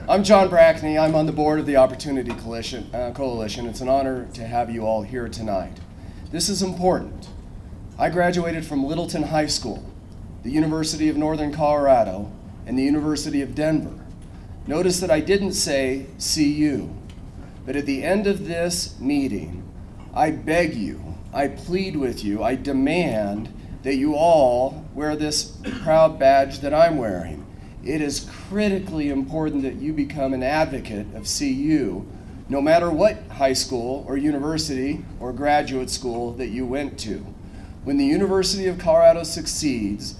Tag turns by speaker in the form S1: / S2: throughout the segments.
S1: I'm John Brackney. I'm on the board of the Opportunity Coalition. It's an honor to have you all here tonight. This is important. I graduated from Littleton High School, the University of Northern Colorado, and the University of Denver. Notice that I didn't say CU, but at the end of this meeting, I beg you, I plead with you, I demand that you all wear this proud badge that I'm wearing. It is critically important that you become an advocate of CU, no matter what high school or university or graduate school that you went to. When the University of Colorado succeeds,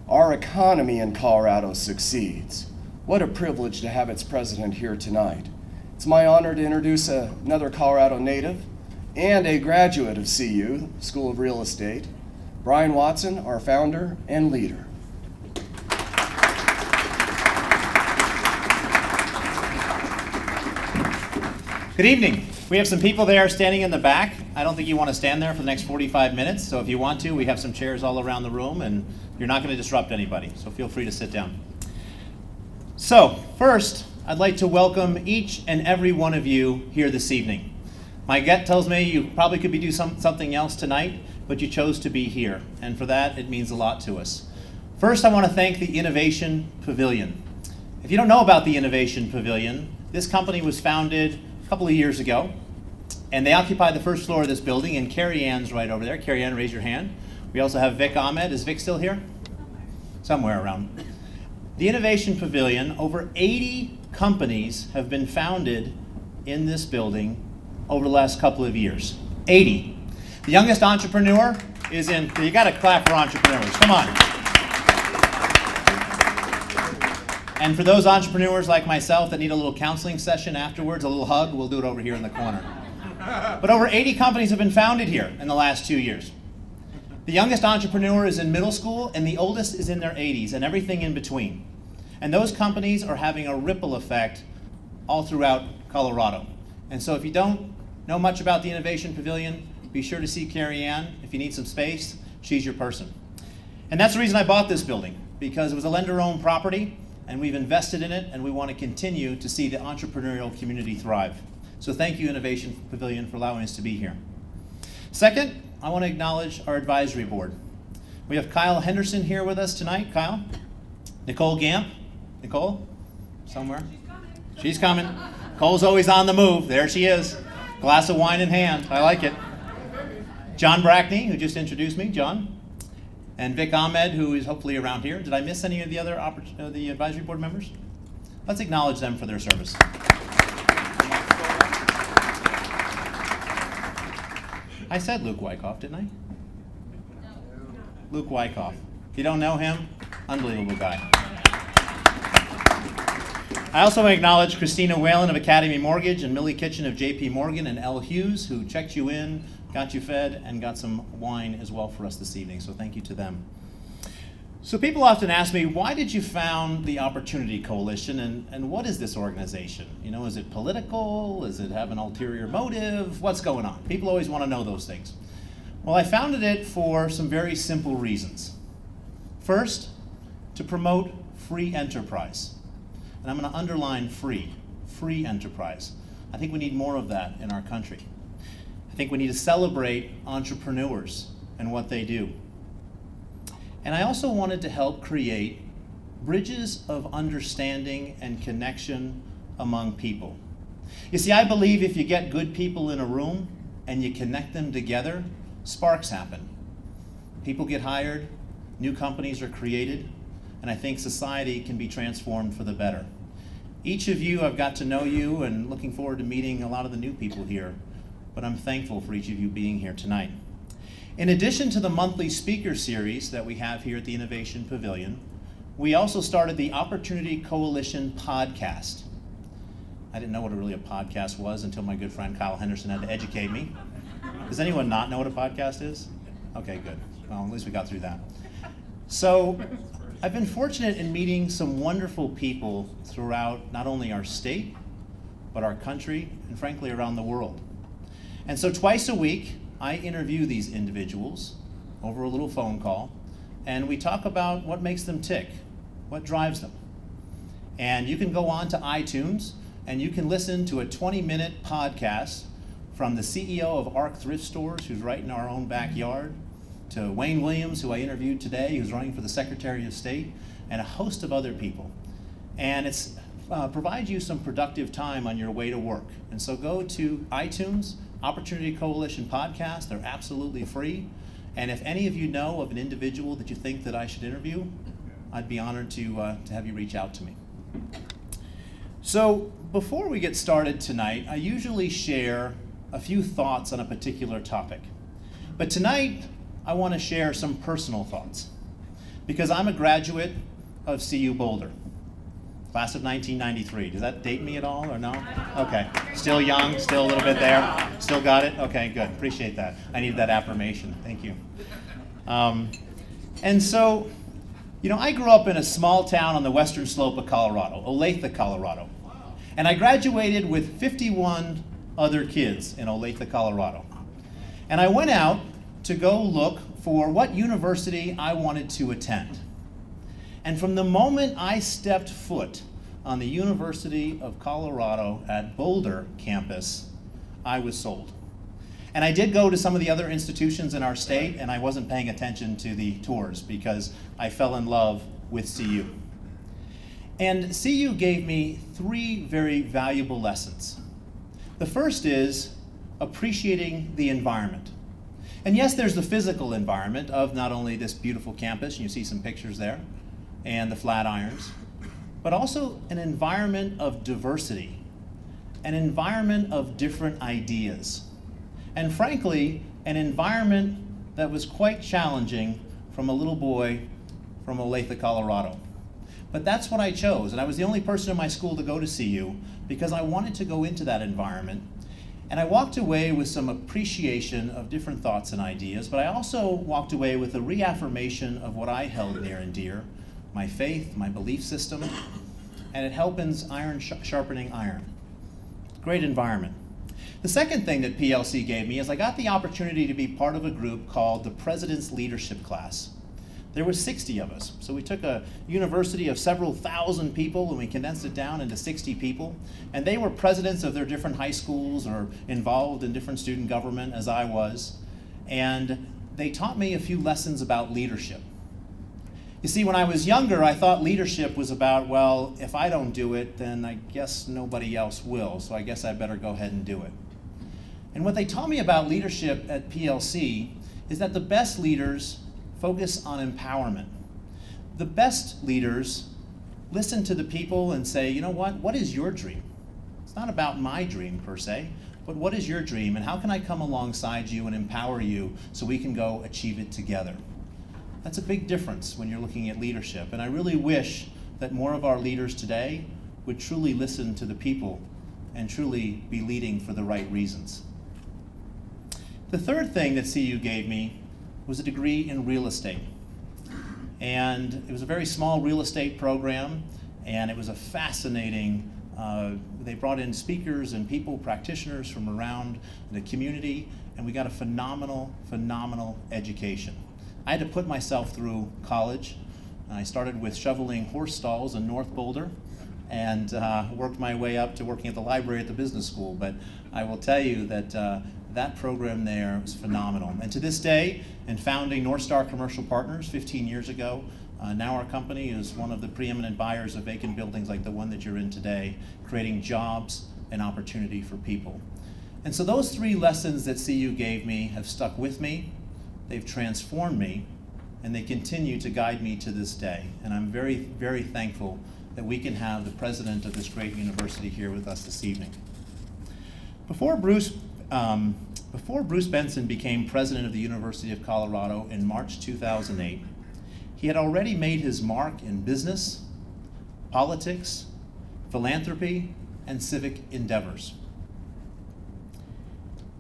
S1: our economy in Colorado succeeds. What a privilege to have its president here tonight. It's my honor to introduce another Colorado native and a graduate of CU, School of Real Estate, Brian Watson, our founder and leader.
S2: Good evening. We have some people there standing in the back. I don't think you want to stand there for the next 45 minutes, so if you want to, we have some chairs all around the room, and you're not going to disrupt anybody, so feel free to sit down. So, first, I'd like to welcome each and every one of you here this evening. My gut tells me you probably could be doing something else tonight, but you chose to be here, and for that, it means a lot to us. First, I want to thank the Innovation Pavilion. If you don't know about the Innovation Pavilion, this company was founded a couple of years ago, and they occupy the first floor of this building, and Carrie Ann's right over there. Carrie Ann, raise your hand. We also have Vic Ahmed. Is Vic still here? Somewhere around. The Innovation Pavilion, over 80 companies have been founded in this building over the last couple of years. 80. The youngest entrepreneur is in, you gotta clap for entrepreneurs, come on. And for those entrepreneurs like myself that need a little counseling session afterwards, a little hug, we'll do it over here in the corner. But over 80 companies have been founded here in the last 2 years. The youngest entrepreneur is in middle school, and the oldest is in their 80s, and everything in between. And those companies are having a ripple effect all throughout Colorado. And so if you don't know much about the Innovation Pavilion, be sure to see Carrie Ann. If you need some space, she's your person. And that's the reason I bought this building, because it was a lender-owned property, and we've invested in it, and we want to continue to see the entrepreneurial community thrive. So thank you, Innovation Pavilion, for allowing us to be here. Second, I want to acknowledge our advisory board. We have Kyle Henderson here with us tonight. Kyle? Nicole Gamp? Nicole? Somewhere? She's coming. Nicole's always on the move. There she is. Glass of wine in hand. I like it. John Brackney, who just introduced me. John? And Vic Ahmed, who is hopefully around here. Did I miss any of the other the advisory board members? Let's acknowledge them for their service. I said Luke Wyckoff, didn't I? No. Luke Wyckoff. If you don't know him, unbelievable guy. I also want to acknowledge Christina Whalen of Academy Mortgage and Millie Kitchen of JP Morgan and Elle Hughes, who checked you in, got you fed, and got some wine as well for us this evening, so thank you to them. So people often ask me, why did you found the Opportunity Coalition, and what is this organization? You know, is it political? Does it have an ulterior motive? What's going on? People always want to know those things. Well, I founded it for some very simple reasons. First, to promote free enterprise. And I'm going to underline free enterprise. I think we need more of that in our country. I think we need to celebrate entrepreneurs and what they do. And I also wanted to help create bridges of understanding and connection among people. You see, I believe if you get good people in a room and you connect them together, sparks happen. People get hired, new companies are created, and I think society can be transformed for the better. Each of you, I've got to know you and looking forward to meeting a lot of the new people here, but I'm thankful for each of you being here tonight. In addition to the monthly speaker series that we have here at the Innovation Pavilion, we also started the Opportunity Coalition podcast. I didn't know what really a podcast was until my good friend Kyle Henderson had to educate me. Does anyone not know what a podcast is? Okay, good. Well, at least we got through that. So I've been fortunate in meeting some wonderful people throughout not only our state, but our country, and frankly around the world. And so twice a week, I interview these individuals over a little phone call, and we talk about what makes them tick, what drives them. And you can go on to iTunes and you can listen to a 20-minute podcast from the CEO of ARC Thrift Stores, who's right in our own backyard, to Wayne Williams, who I interviewed today, who's running for the Secretary of State, and a host of other people. And it's provides you some productive time on your way to work. And so go to iTunes, Opportunity Coalition Podcast. They're absolutely free. And if any of you know of an individual that you think that I should interview, I'd be honored to have you reach out to me. So before we get started tonight, I usually share a few thoughts on a particular topic. But tonight, I want to share some personal thoughts because I'm a graduate of CU Boulder, class of 1993. Does that date me at all or no? Okay, still young, still a little bit there. Still got it? Okay, good, appreciate that. I needed that affirmation, thank you. And so, you know, I grew up in a small town on the western slope of Colorado, Olathe, Colorado. And I graduated with 51 other kids in Olathe, Colorado. And I went out to go look for what university I wanted to attend. And from the moment I stepped foot on the University of Colorado at Boulder campus, I was sold. And I did go to some of the other institutions in our state, and I wasn't paying attention to the tours because I fell in love with CU. And CU gave me 3 very valuable lessons. The first is appreciating the environment. And yes, there's the physical environment of not only this beautiful campus, and you see some pictures there, and the Flatirons, but also an environment of diversity, an environment of different ideas, and frankly, an environment that was quite challenging from a little boy from Olathe, Colorado. But that's what I chose, and I was the only person in my school to go to CU because I wanted to go into that environment. And I walked away with some appreciation of different thoughts and ideas, but I also walked away with a reaffirmation of what I held near and dear, my faith, my belief system, and it helps iron sharpening iron. Great environment. The second thing that PLC gave me is I got the opportunity to be part of a group called the President's Leadership Class. There were 60 of us. So we took a university of several thousand people and we condensed it down into 60 people. And they were presidents of their different high schools or involved in different student government as I was. And they taught me a few lessons about leadership. You see, when I was younger, I thought leadership was about, well, if I don't do it, then I guess nobody else will. So I guess I better go ahead and do it. And what they taught me about leadership at PLC is that the best leaders focus on empowerment. The best leaders listen to the people and say, you know what is your dream? It's not about my dream per se, but what is your dream and how can I come alongside you and empower you so we can go achieve it together? That's a big difference when you're looking at leadership, and I really wish that more of our leaders today would truly listen to the people and truly be leading for the right reasons. The third thing that CU gave me was a degree in real estate. And it was a very small real estate program, and it was a fascinating, they brought in speakers and people, practitioners from around the community, and we got a phenomenal, phenomenal education. I had to put myself through college. I started with shoveling horse stalls in North Boulder and worked my way up to working at the library at the business school. But I will tell you that that program there was phenomenal. And to this day, in founding North Star Commercial Partners 15 years ago, now our company is one of the preeminent buyers of vacant buildings like the one that you're in today, creating jobs and opportunity for people. And so those 3 lessons that CU gave me have stuck with me, they've transformed me, and they continue to guide me to this day. And I'm very, very thankful that we can have the president of this great university here with us this evening. Before Bruce Benson became president of the University of Colorado in March 2008, he had already made his mark in business, politics, philanthropy, and civic endeavors.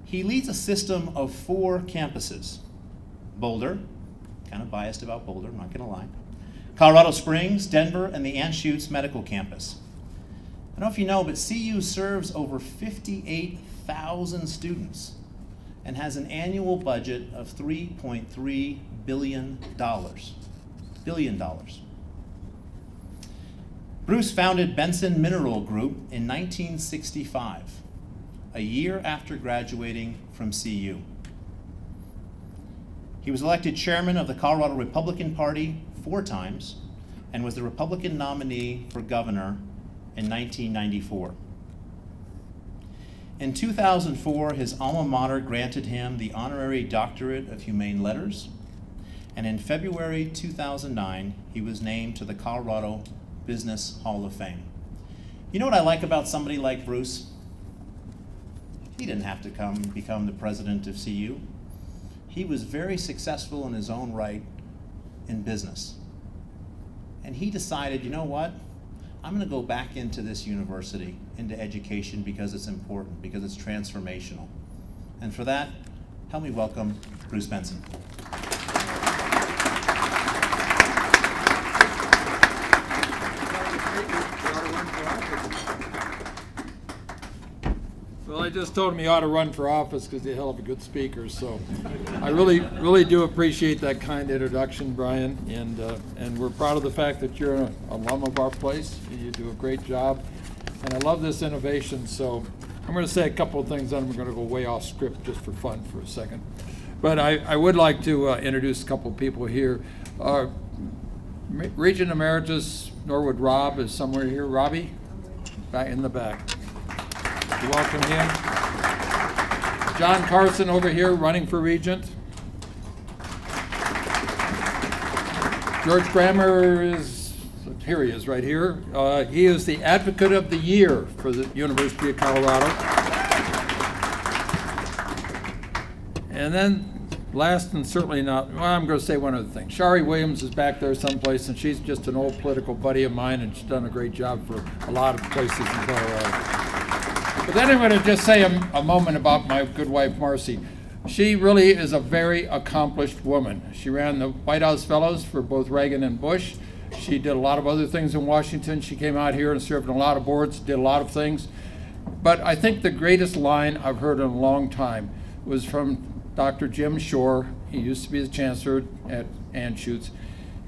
S2: He leads a system of 4 campuses: Boulder, kind of biased about Boulder, I'm not going to lie, Colorado Springs, Denver, and the Anschutz Medical Campus. I don't know if you know, but CU serves over 58,000 students and has an annual budget of $3.3 billion. Bruce founded Benson Mineral Group in 1965, a year after graduating from CU. He was elected chairman of the Colorado Republican Party 4 times and was the Republican nominee for governor in 1994. In 2004, his alma mater granted him the honorary doctorate of humane letters, and in February 2009, he was named to the Colorado Business Hall of Fame. You know what I like about somebody like Bruce? He didn't have to become the president of CU. He was very successful in his own right in business. And he decided, you know what? I'm going to go back into this university, into education, because it's important, because it's transformational. And for that, help me welcome Bruce Benson.
S3: Well, I just told him he ought to run for office because he's a hell of a good speaker. So I really do appreciate that kind introduction, Brian. And we're proud of the fact that you're an alum of our place. You do a great job. And I love this innovation. So I'm going to say a couple of things, then I'm going to go way off script just for fun for a second. But I would like to introduce a couple of people here. Regent Emeritus Norwood Robb is somewhere here. Robbie? Back in the back. You welcome him. John Carson over here running for Regent. George Grammer is, here he is right here. He is the Advocate of the Year for the University of Colorado. And then last and certainly not, well, I'm going to say one other thing. Shari Williams is back there someplace, and she's just an old political buddy of mine, and she's done a great job for a lot of places in Colorado. But then I'm going to just say a moment about my good wife, Marcy. She really is a very accomplished woman. She ran the White House Fellows for both Reagan and Bush. She did a lot of other things in Washington. She came out here and served on a lot of boards, did a lot of things. But I think the greatest line I've heard in a long time was from Dr. Jim Shore. He used to be the chancellor at Anschutz.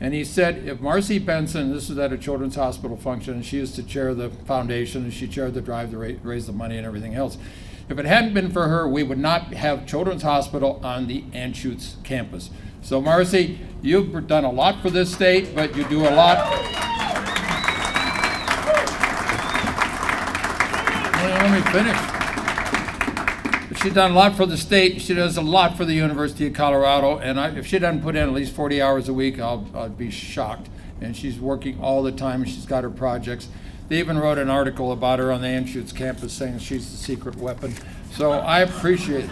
S3: And he said, if Marcy Benson, this was at a children's hospital function, and she used to chair the foundation, and she chaired the drive to raise the money and everything else. If it hadn't been for her, we would not have Children's Hospital on the Anschutz campus. So Marcy, you've done a lot for this state, but you do a lot. Let me finish. She's done a lot for the state. She does a lot for the University of Colorado. And if she doesn't put in at least 40 hours a week, I'll be shocked. And she's working all the time. She's got her projects. They even wrote an article about her on the Anschutz campus saying she's the secret weapon. So I appreciate it.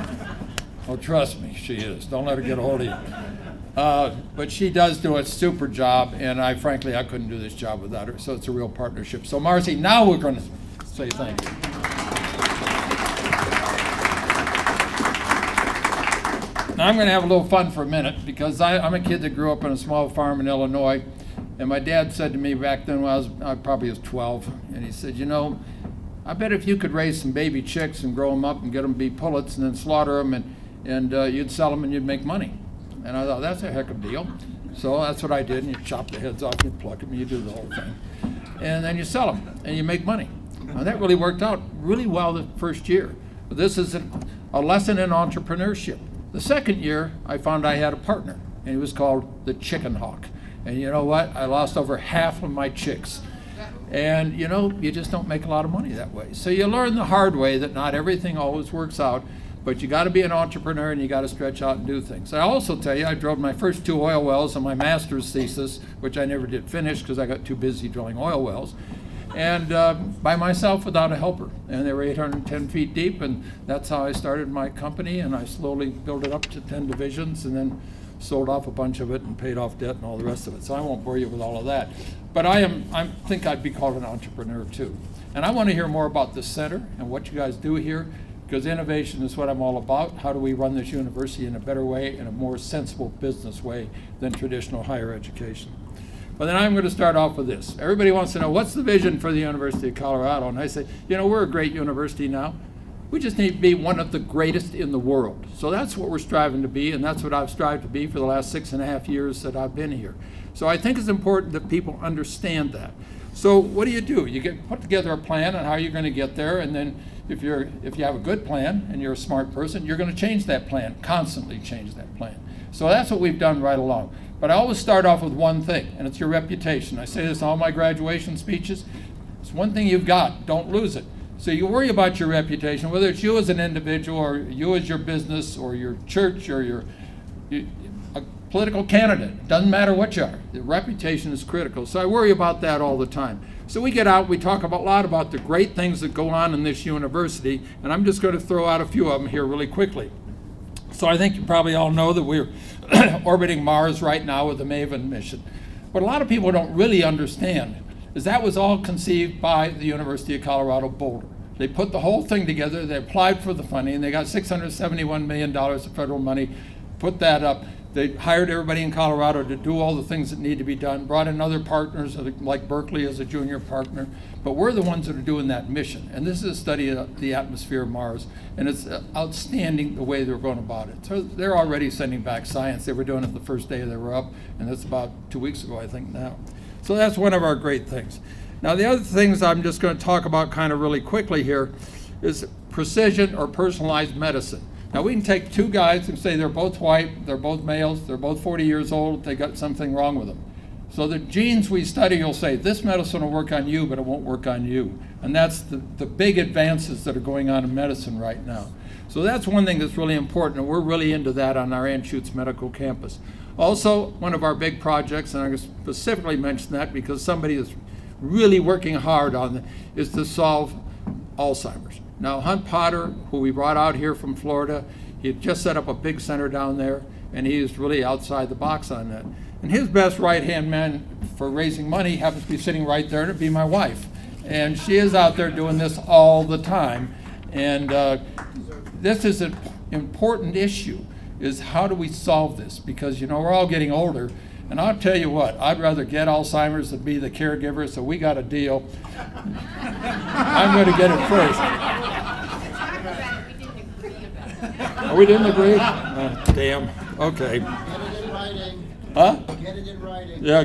S3: Oh, trust me, she is. Don't let her get a hold of you. But she does do a super job. And frankly, I couldn't do this job without her. So it's a real partnership. So Marcy, now we're going to say thank you. Now I'm going to have a little fun for a minute because I'm a kid that grew up on a small farm in Illinois, and my dad said to me back then when I probably was 12, and he said, you know, I bet if you could raise some baby chicks and grow them up and get them to be pullets and then slaughter them and you'd sell them and you'd make money. And I thought, that's a heck of a deal. So that's what I did, and you chop the heads off, you pluck them, you do the whole thing. And then you sell them and you make money. And that really worked out really well the first year. But this is a lesson in entrepreneurship. The second year, I found I had a partner, and he was called the Chicken Hawk. And you know what? I lost over half of my chicks. And you know, you just don't make a lot of money that way. So you learn the hard way that not everything always works out, but you got to be an entrepreneur and you got to stretch out and do things. I also tell you, I drilled my first 2 oil wells on my master's thesis, which I never did finish because I got too busy drilling oil wells. And by myself without a helper. And they were 810 feet deep, and that's how I started my company, and I slowly built it up to 10 divisions and then sold off a bunch of it and paid off debt and all the rest of it. So I won't bore you with all of that. But I think I'd be called an entrepreneur too. And I want to hear more about the center and what you guys do here, because innovation is what I'm all about. How do we run this university in a better way, in a more sensible business way than traditional higher education? But then I'm going to start off with this. Everybody wants to know, what's the vision for the University of Colorado? And I say, you know, we're a great university now. We just need to be one of the greatest in the world. So that's what we're striving to be, and that's what I've strived to be for the last 6.5 years that I've been here. So I think it's important that people understand that. So what do? You put together a plan on how you're going to get there, and then if you have a good plan and you're a smart person, you're going to change that plan, constantly change that plan. So that's what we've done right along. But I always start off with one thing, and it's your reputation. I say this in all my graduation speeches. It's one thing you've got, don't lose it. So you worry about your reputation, whether it's you as an individual or you as your business or your church or a political candidate. Doesn't matter what you are. The reputation is critical. So I worry about that all the time. So we get out, we talk a lot about the great things that go on in this university, and I'm just going to throw out a few of them here really quickly. So I think you probably all know that we're orbiting Mars right now with the MAVEN mission. What a lot of people don't really understand is that was all conceived by the University of Colorado Boulder. They put the whole thing together, they applied for the funding, and they got $671 million of federal money, put that up. They hired everybody in Colorado to do all the things that need to be done, brought in other partners like Berkeley as a junior partner, but we're the ones that are doing that mission. And this is a study of the atmosphere of Mars, and it's outstanding the way they're going about it. So they're already sending back science. They were doing it the first day they were up, and that's about 2 weeks ago, I think now. So that's one of our great things. Now the other things I'm just going to talk about kind of really quickly here is precision or personalized medicine. Now we can take two guys and say they're both white, they're both males, they're both 40 years old, they got something wrong with them. So the genes we study will say this medicine will work on you, but it won't work on you. And that's the big advances that are going on in medicine right now. So that's one thing that's really important, and we're really into that on our Anschutz Medical Campus. Also, one of our big projects, and I specifically mention that because somebody is really working hard on it, is to solve Alzheimer's. Now, Hunt Potter, who we brought out here from Florida, he had just set up a big center down there, and he is really outside the box on that. And his best right-hand man for raising money happens to be sitting right there, and it'd be my wife. And she is out there doing this all the time. And this is an important issue, is how do we solve this? Because, we're all getting older. And I'll tell you what, I'd rather get Alzheimer's than be the caregiver, so we got a deal. I'm going to get it first. Oh, we didn't agree? Oh, damn. Okay.
S4: Get it in writing.
S3: Huh?
S4: Get it in writing.
S3: Yeah.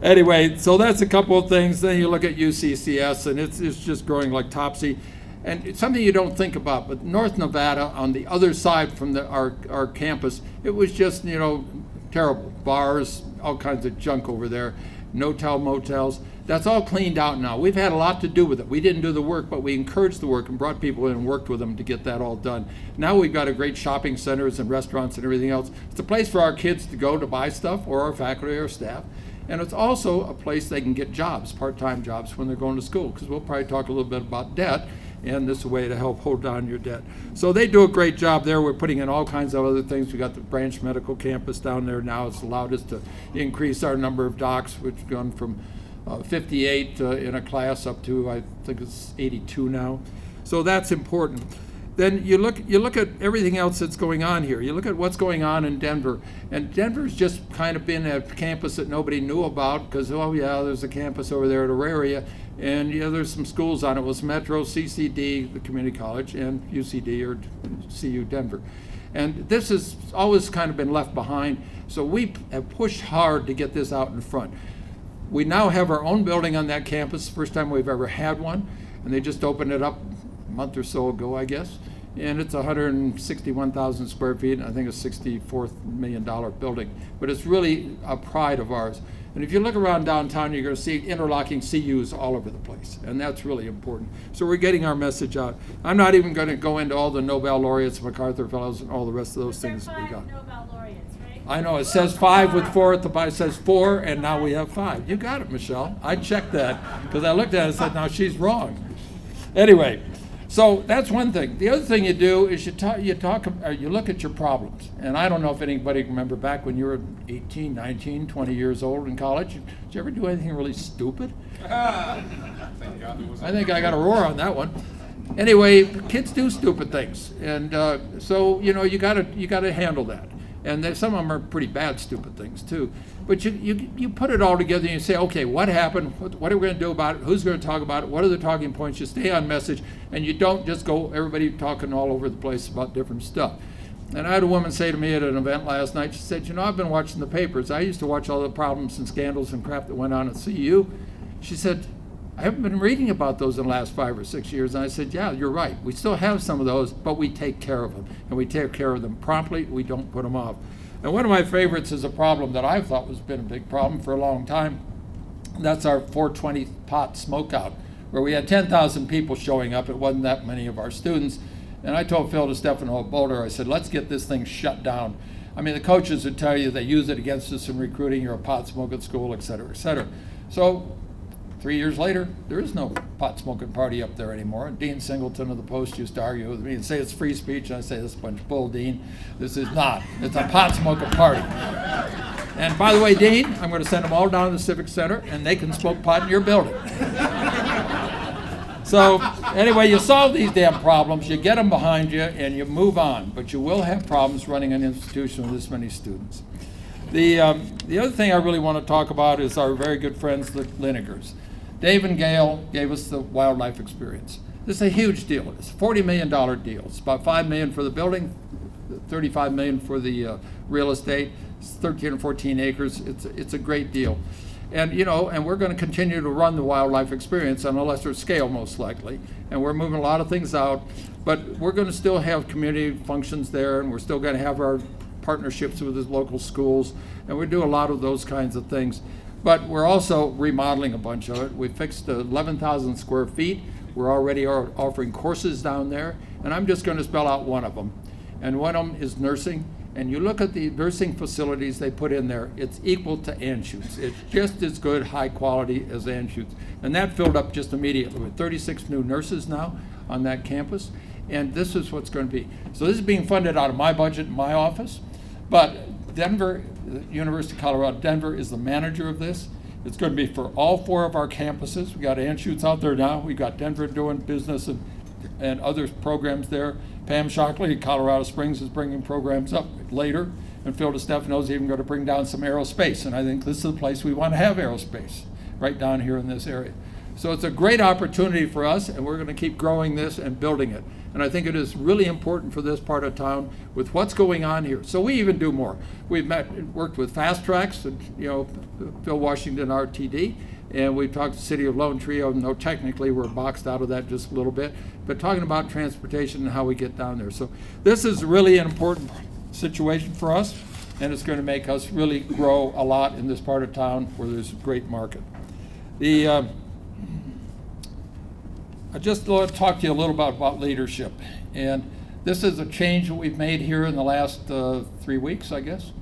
S3: Anyway, so that's a couple of things. Then you look at UCCS, and it's just growing like topsy. And it's something you don't think about, but North Nevada, on the other side from our campus, it was just, terrible. Bars, all kinds of junk over there, no-tell motels. That's all cleaned out now. We've had a lot to do with it. We didn't do the work, but we encouraged the work and brought people in and worked with them to get that all done. Now we've got a great shopping centers and restaurants and everything else. It's a place for our kids to go to buy stuff, or our faculty or staff. And it's also a place they can get jobs, part-time jobs, when they're going to school, because we'll probably talk a little bit about debt, and this is a way to help hold down your debt. So they do a great job there. We're putting in all kinds of other things. We got the branch medical campus down there now. It's allowed us to increase our number of docs, which have gone from 58 in a class up to, I think it's 82 now. So that's important. Then you look at everything else that's going on here. You look at what's going on in Denver. And Denver's just kind of been a campus that nobody knew about because, oh yeah, there's a campus over there at Auraria. And there's some schools on it. It was Metro, CCD, the community college, and UCD or CU Denver. And this has always kind of been left behind. So we have pushed hard to get this out in front. We now have our own building on that campus, first time we've ever had one. And they just opened it up a month or so ago, I guess. And it's 161,000 square feet, and I think a $64 million building. But it's really a pride of ours. And if you look around downtown, you're going to see interlocking CUs all over the place, and that's really important. So we're getting our message out. I'm not even going to go into all the Nobel laureates, MacArthur Fellows, and all the rest of those things that we got.
S5: Nobel laureates, right?
S3: I know, it says 5 with 4 at the bottom. It says 4, and now we have 5. You got it, Michelle. I checked that, because I looked at it and said, now she's wrong. Anyway. So that's one thing. The other thing you do is you look at your problems. And I don't know if anybody can remember back when you were 18, 19, 20 years old in college. Did you ever do anything really stupid? I think I got a roar on that one. Anyway, kids do stupid things, and so you gotta handle that. And some of them are pretty bad, stupid things too. But you put it all together and you say, okay, what happened? What are we going to do about it? Who's going to talk about it? What are the talking points? You stay on message, and you don't just go everybody talking all over the place about different stuff. And I had a woman say to me at an event last night, she said, you know, I've been watching the papers. I used to watch all the problems and scandals and crap that went on at CU. She said, I haven't been reading about those in the last 5 or 6 years. And I said, yeah, you're right. We still have some of those, but we take care of them. And we take care of them promptly. We don't put them off. And one of my favorites is a problem that I've thought has been a big problem for a long time. And that's our 420 pot smokeout, where we had 10,000 people showing up. It wasn't that many of our students. And I told Phil DeStefano at Boulder, I said, let's get this thing shut down. I mean, the coaches would tell you they use it against us in recruiting. You're a pot smoke at school, et cetera, et cetera. So 3 years later, there is no pot smoking party up there anymore. And Dean Singleton of the Post used to argue with me and say it's free speech. And I say, this is a bunch of bull, Dean. This is not. It's a pot smoking party. And by the way, Dean, I'm going to send them all down to the Civic Center, and they can smoke pot in your building. So anyway, you solve these damn problems, you get them behind you, and you move on. But you will have problems running an institution with this many students. The other thing I really want to talk about is our very good friends, the Linigers. Dave and Gail gave us the wildlife experience. This is a huge deal. It's a $40 million deal. It's about $5 million for the building, $35 million for the real estate. It's 13 or 14 acres. It's a great deal. And, you know, and we're going to continue to run the wildlife experience on a lesser scale, most likely. And we're moving a lot of things out, but we're going to still have community functions there, and we're still going to have our partnerships with the local schools, and we do a lot of those kinds of things. But we're also remodeling a bunch of it. We fixed 11,000 square feet. We're already offering courses down there, and I'm just going to spell out one of them. And one of them is nursing. And you look at the nursing facilities they put in there, it's equal to Anschutz. It's just as good, high quality as Anschutz. And that filled up just immediately with 36 new nurses now on that campus. And this is what's going to be. So this is being funded out of my budget in my office. But Denver, the University of Colorado Denver is the manager of this. It's going to be for all 4 of our campuses. We got Anschutz out there now. We got Denver doing business and other programs there. Pam Shockley at Colorado Springs is bringing programs up later, and Phil DeStefano is even going to bring down some aerospace, and I think this is the place we want to have aerospace, right down here in this area. So it's a great opportunity for us, and we're going to keep growing this and building it. And I think it is really important for this part of town with what's going on here. So we even do more. We've worked with Fast Tracks, and, you know, Phil Washington RTD, and we've talked to the City of Lone Tree, though technically we're boxed out of that just a little bit, but talking about transportation and how we get down there. So this is really an important situation for us, and it's going to make us really grow a lot in this part of town where there's a great market. I just want to talk to you a little about leadership. And this is a change that we've made here in the last 3 weeks, I guess.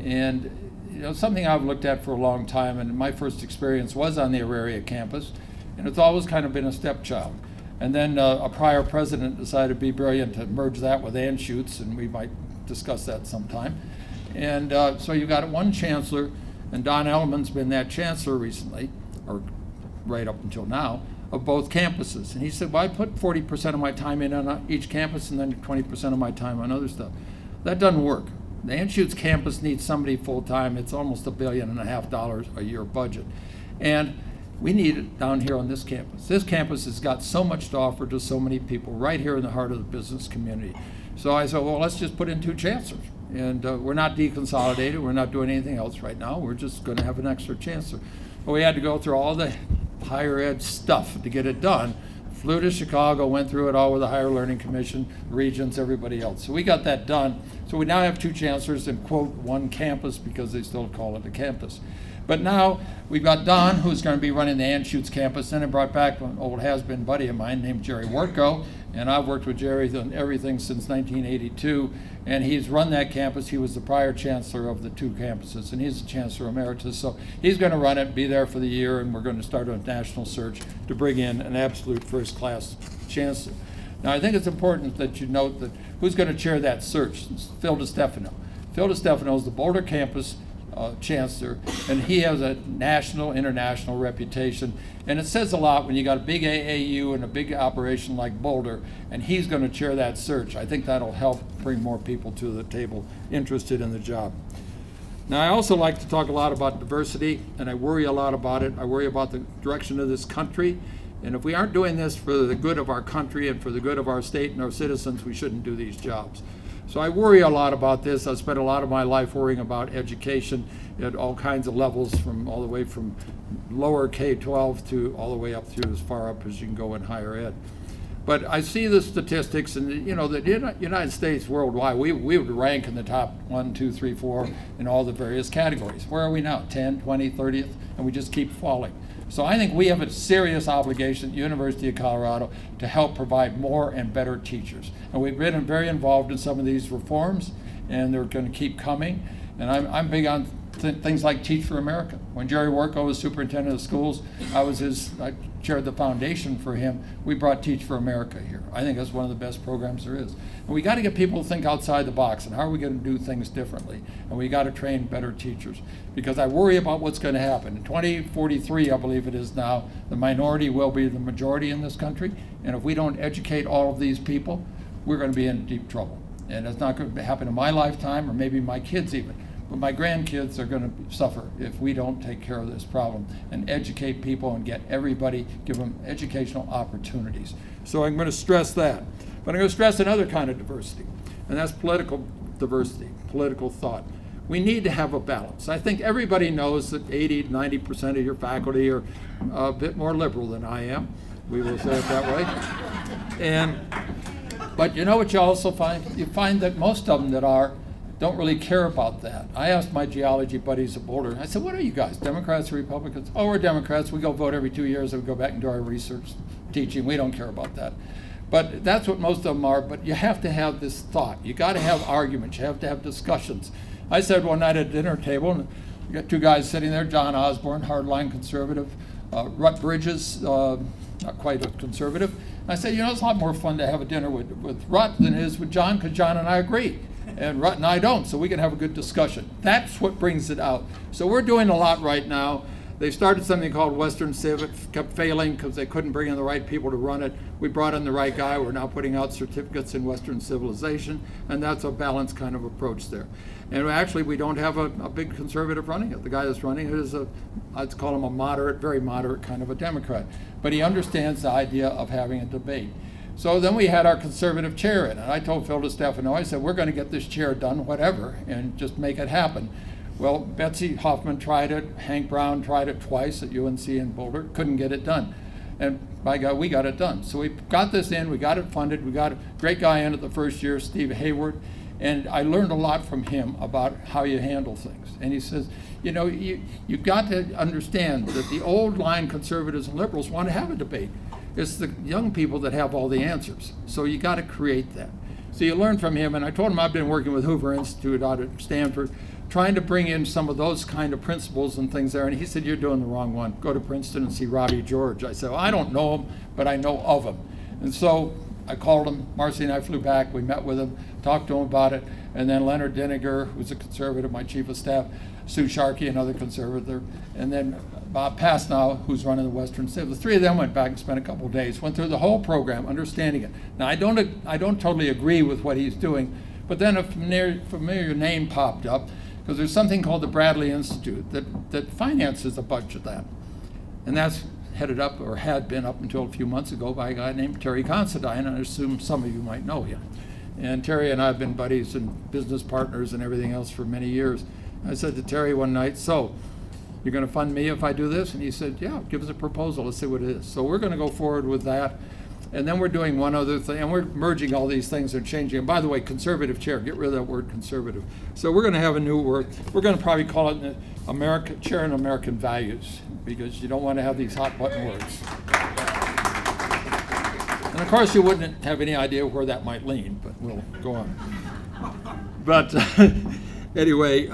S3: And you know, something I've looked at for a long time, and my first experience was on the Auraria campus, and it's always kind of been a stepchild. And then a prior president decided to be brilliant to merge that with Anschutz, and we might discuss that sometime. And so you got one chancellor, and Don Elliman's been that chancellor recently, or right up until now, of both campuses. And he said, well, I put 40% of my time in on each campus and then 20% of my time on other stuff. That doesn't work. The Anschutz campus needs somebody full-time. It's almost $1.5 billion a year budget. And we need it down here on this campus. This campus has got so much to offer to so many people right here in the heart of the business community. So I said, well, let's just put in 2 chancellors. And we're not deconsolidated. We're not doing anything else right now. We're just going to have an extra chancellor. But we had to go through all the higher ed stuff to get it done. Flew to Chicago, went through it all with the Higher Learning Commission, Regents, everybody else. So we got that done. So we now have 2 chancellors and, quote, 1 campus because they still call it a campus. But now we've got Don, who's going to be running the Anschutz campus. Then I brought back an old has-been buddy of mine named Jerry Wortko. And I've worked with Jerry on everything since 1982. And he's run that campus. He was the prior chancellor of the 2 campuses. And he's the chancellor emeritus. So he's going to run it, be there for the year. And we're going to start a national search to bring in an absolute first-class chancellor. Now, I think it's important that you note that who's going to chair that search? It's Phil DeStefano. Phil DeStefano is the Boulder campus chancellor, and he has a national, international reputation. And it says a lot when you got a big AAU and a big operation like Boulder, and he's going to chair that search. I think that'll help bring more people to the table interested in the job. Now, I also like to talk a lot about diversity, and I worry a lot about it. I worry about the direction of this country. And if we aren't doing this for the good of our country and for the good of our state and our citizens, we shouldn't do these jobs. So I worry a lot about this. I spent a lot of my life worrying about education at all kinds of levels, from all the way from lower K-12 to all the way up to as far up as you can go in higher ed. But I see the statistics, and you know, the United States worldwide, we would rank in the top 1, 2, 3, 4 in all the various categories. Where are we now? 10, 20, 30th, and we just keep falling. So I think we have a serious obligation at the University of Colorado to help provide more and better teachers. And we've been very involved in some of these reforms, and they're going to keep coming. And I'm big on things like Teach for America. When Jerry Worko was superintendent of schools, I chaired the foundation for him. We brought Teach for America here. I think that's one of the best programs there is. And we got to get people to think outside the box, and how are we going to do things differently? And we got to train better teachers, because I worry about what's going to happen. In 2043, I believe it is now, the minority will be the majority in this country. And if we don't educate all of these people, we're going to be in deep trouble. And it's not going to happen in my lifetime, or maybe my kids even. But my grandkids are going to suffer if we don't take care of this problem and educate people and get everybody, give them educational opportunities. So I'm going to stress that. But I'm going to stress another kind of diversity, and that's political diversity, political thought. We need to have a balance. I think everybody knows that 80 to 90% of your faculty are a bit more liberal than I am. We will say it that way. But you know what you also find? You find that most of them that don't really care about that. I asked my geology buddies at Boulder, I said, what are you guys, Democrats or Republicans? Oh, we're Democrats. We go vote every 2 years and we go back and do our research teaching. We don't care about that. But that's what most of them are. But you have to have this thought. You got to have arguments. You have to have discussions. I said one night at a dinner table, and you got two guys sitting there, John Osborne, hardline conservative, Rut Bridges, not quite a conservative. And I said, you know, it's a lot more fun to have a dinner with Rut than it is with John, because John and I agree. And Rut and I don't, so we can have a good discussion. That's what brings it out. So we're doing a lot right now. They started something called Western Civ. It kept failing because they couldn't bring in the right people to run it. We brought in the right guy. We're now putting out certificates in Western civilization, and that's a balanced kind of approach there. And actually, we don't have a big conservative running it. The guy that's running it is I'd call him a moderate, very moderate kind of a Democrat. But he understands the idea of having a debate. So then we had our conservative chair in, and I told Phil DeStefano, I said, we're going to get this chair done, whatever, and just make it happen. Well, Betsy Hoffman tried it, Hank Brown tried it twice at UNC in Boulder, couldn't get it done. And by God, we got it done. So we got this in, we got it funded, we got a great guy in it the first year, Steve Hayward, and I learned a lot from him about how you handle things. And he says, you know, you've got to understand that the old line conservatives and liberals want to have a debate. It's the young people that have all the answers. So you got to create that. So you learn from him, and I told him I've been working with Hoover Institute out at Stanford, trying to bring in some of those kind of principles and things there. And he said, you're doing the wrong one. Go to Princeton and see Robbie George. I said, well, I don't know him, but I know of him. And so I called him. Marcy and I flew back. We met with him, talked to him about it. And then Leonard Diniger, who's a conservative, my chief of staff, Sue Sharkey, another conservative, and then Bob Pasnow, who's running the Western Civ. The three of them went back and spent a couple of days, went through the whole program, understanding it. Now, I don't totally agree with what he's doing, but then a familiar name popped up, because there's something called the Bradley Institute that finances a bunch of that. And that's headed up, or had been up until a few months ago, by a guy named Terry Considine, and I assume some of you might know him. And Terry and I have been buddies and business partners and everything else for many years. I said to Terry one night, so, you're going to fund me if I do this? And he said, yeah, give us a proposal. Let's see what it is. So we're going to go forward with that. And then we're doing one other thing, and we're merging all these things and changing. And by the way, conservative chair, get rid of that word conservative. So we're going to have a new word. We're going to probably call it Chair in American Values, because you don't want to have these hot button words. And of course, you wouldn't have any idea where that might lean, but we'll go on. But anyway,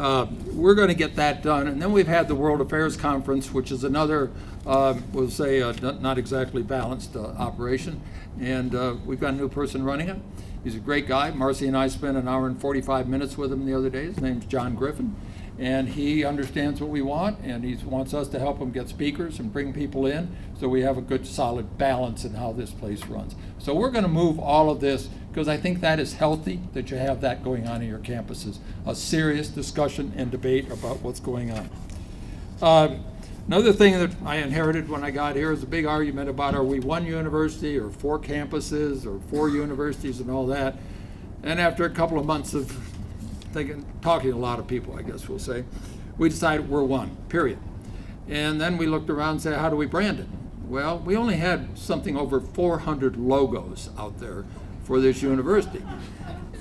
S3: we're going to get that done. And then we've had the World Affairs Conference, which is another, we'll say, not exactly balanced operation. And we've got a new person running it. He's a great guy. Marcy and I spent an hour and 45 minutes with him the other day. His name's John Griffin. And he understands what we want, and he wants us to help him get speakers and bring people in, so we have a good solid balance in how this place runs. So we're going to move all of this, because I think that is healthy, that you have that going on in your campuses, a serious discussion and debate about what's going on. Another thing that I inherited when I got here is a big argument about, are we one university or four campuses or four universities and all that. And after a couple of months of talking to a lot of people, I guess we'll say, we decided we're one, period. And then we looked around and said, how do we brand it? Well, we only had something over 400 logos out there for this university.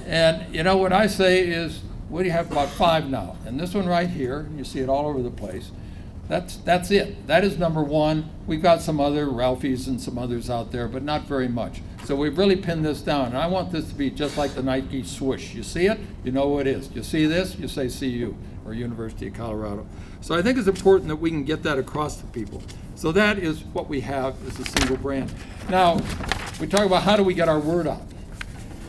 S3: And you know what I say is, we have about 5 now. And this one right here, you see it all over the place, that's it. That is number 1. We've got some other Ralphie's and some others out there, but not very much. So we've really pinned this down. And I want this to be just like the Nike swoosh. You see it, you know what it is. You see this, you say CU, or University of Colorado. So I think it's important that we can get that across to people. So that is what we have as a single brand. Now, we talk about how do we get our word out.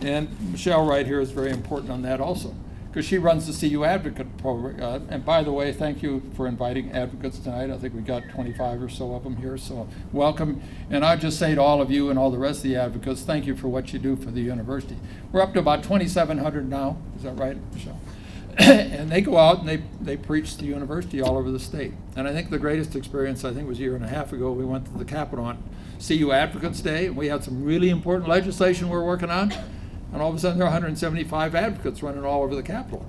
S3: And Michelle right here is very important on that also, because she runs the CU Advocate program. And by the way, thank you for inviting advocates tonight. I think we got 25 or so of them here, so welcome. And I just say to all of you and all the rest of the advocates, thank you for what you do for the university. We're up to about 2,700 now. Is that right, Michelle? And they go out and they preach the university all over the state. And I think the greatest experience, I think, was a year and a half ago. We went to the Capitol on CU Advocates Day, and we had some really important legislation we're working on. And all of a sudden, there are 175 advocates running all over the Capitol.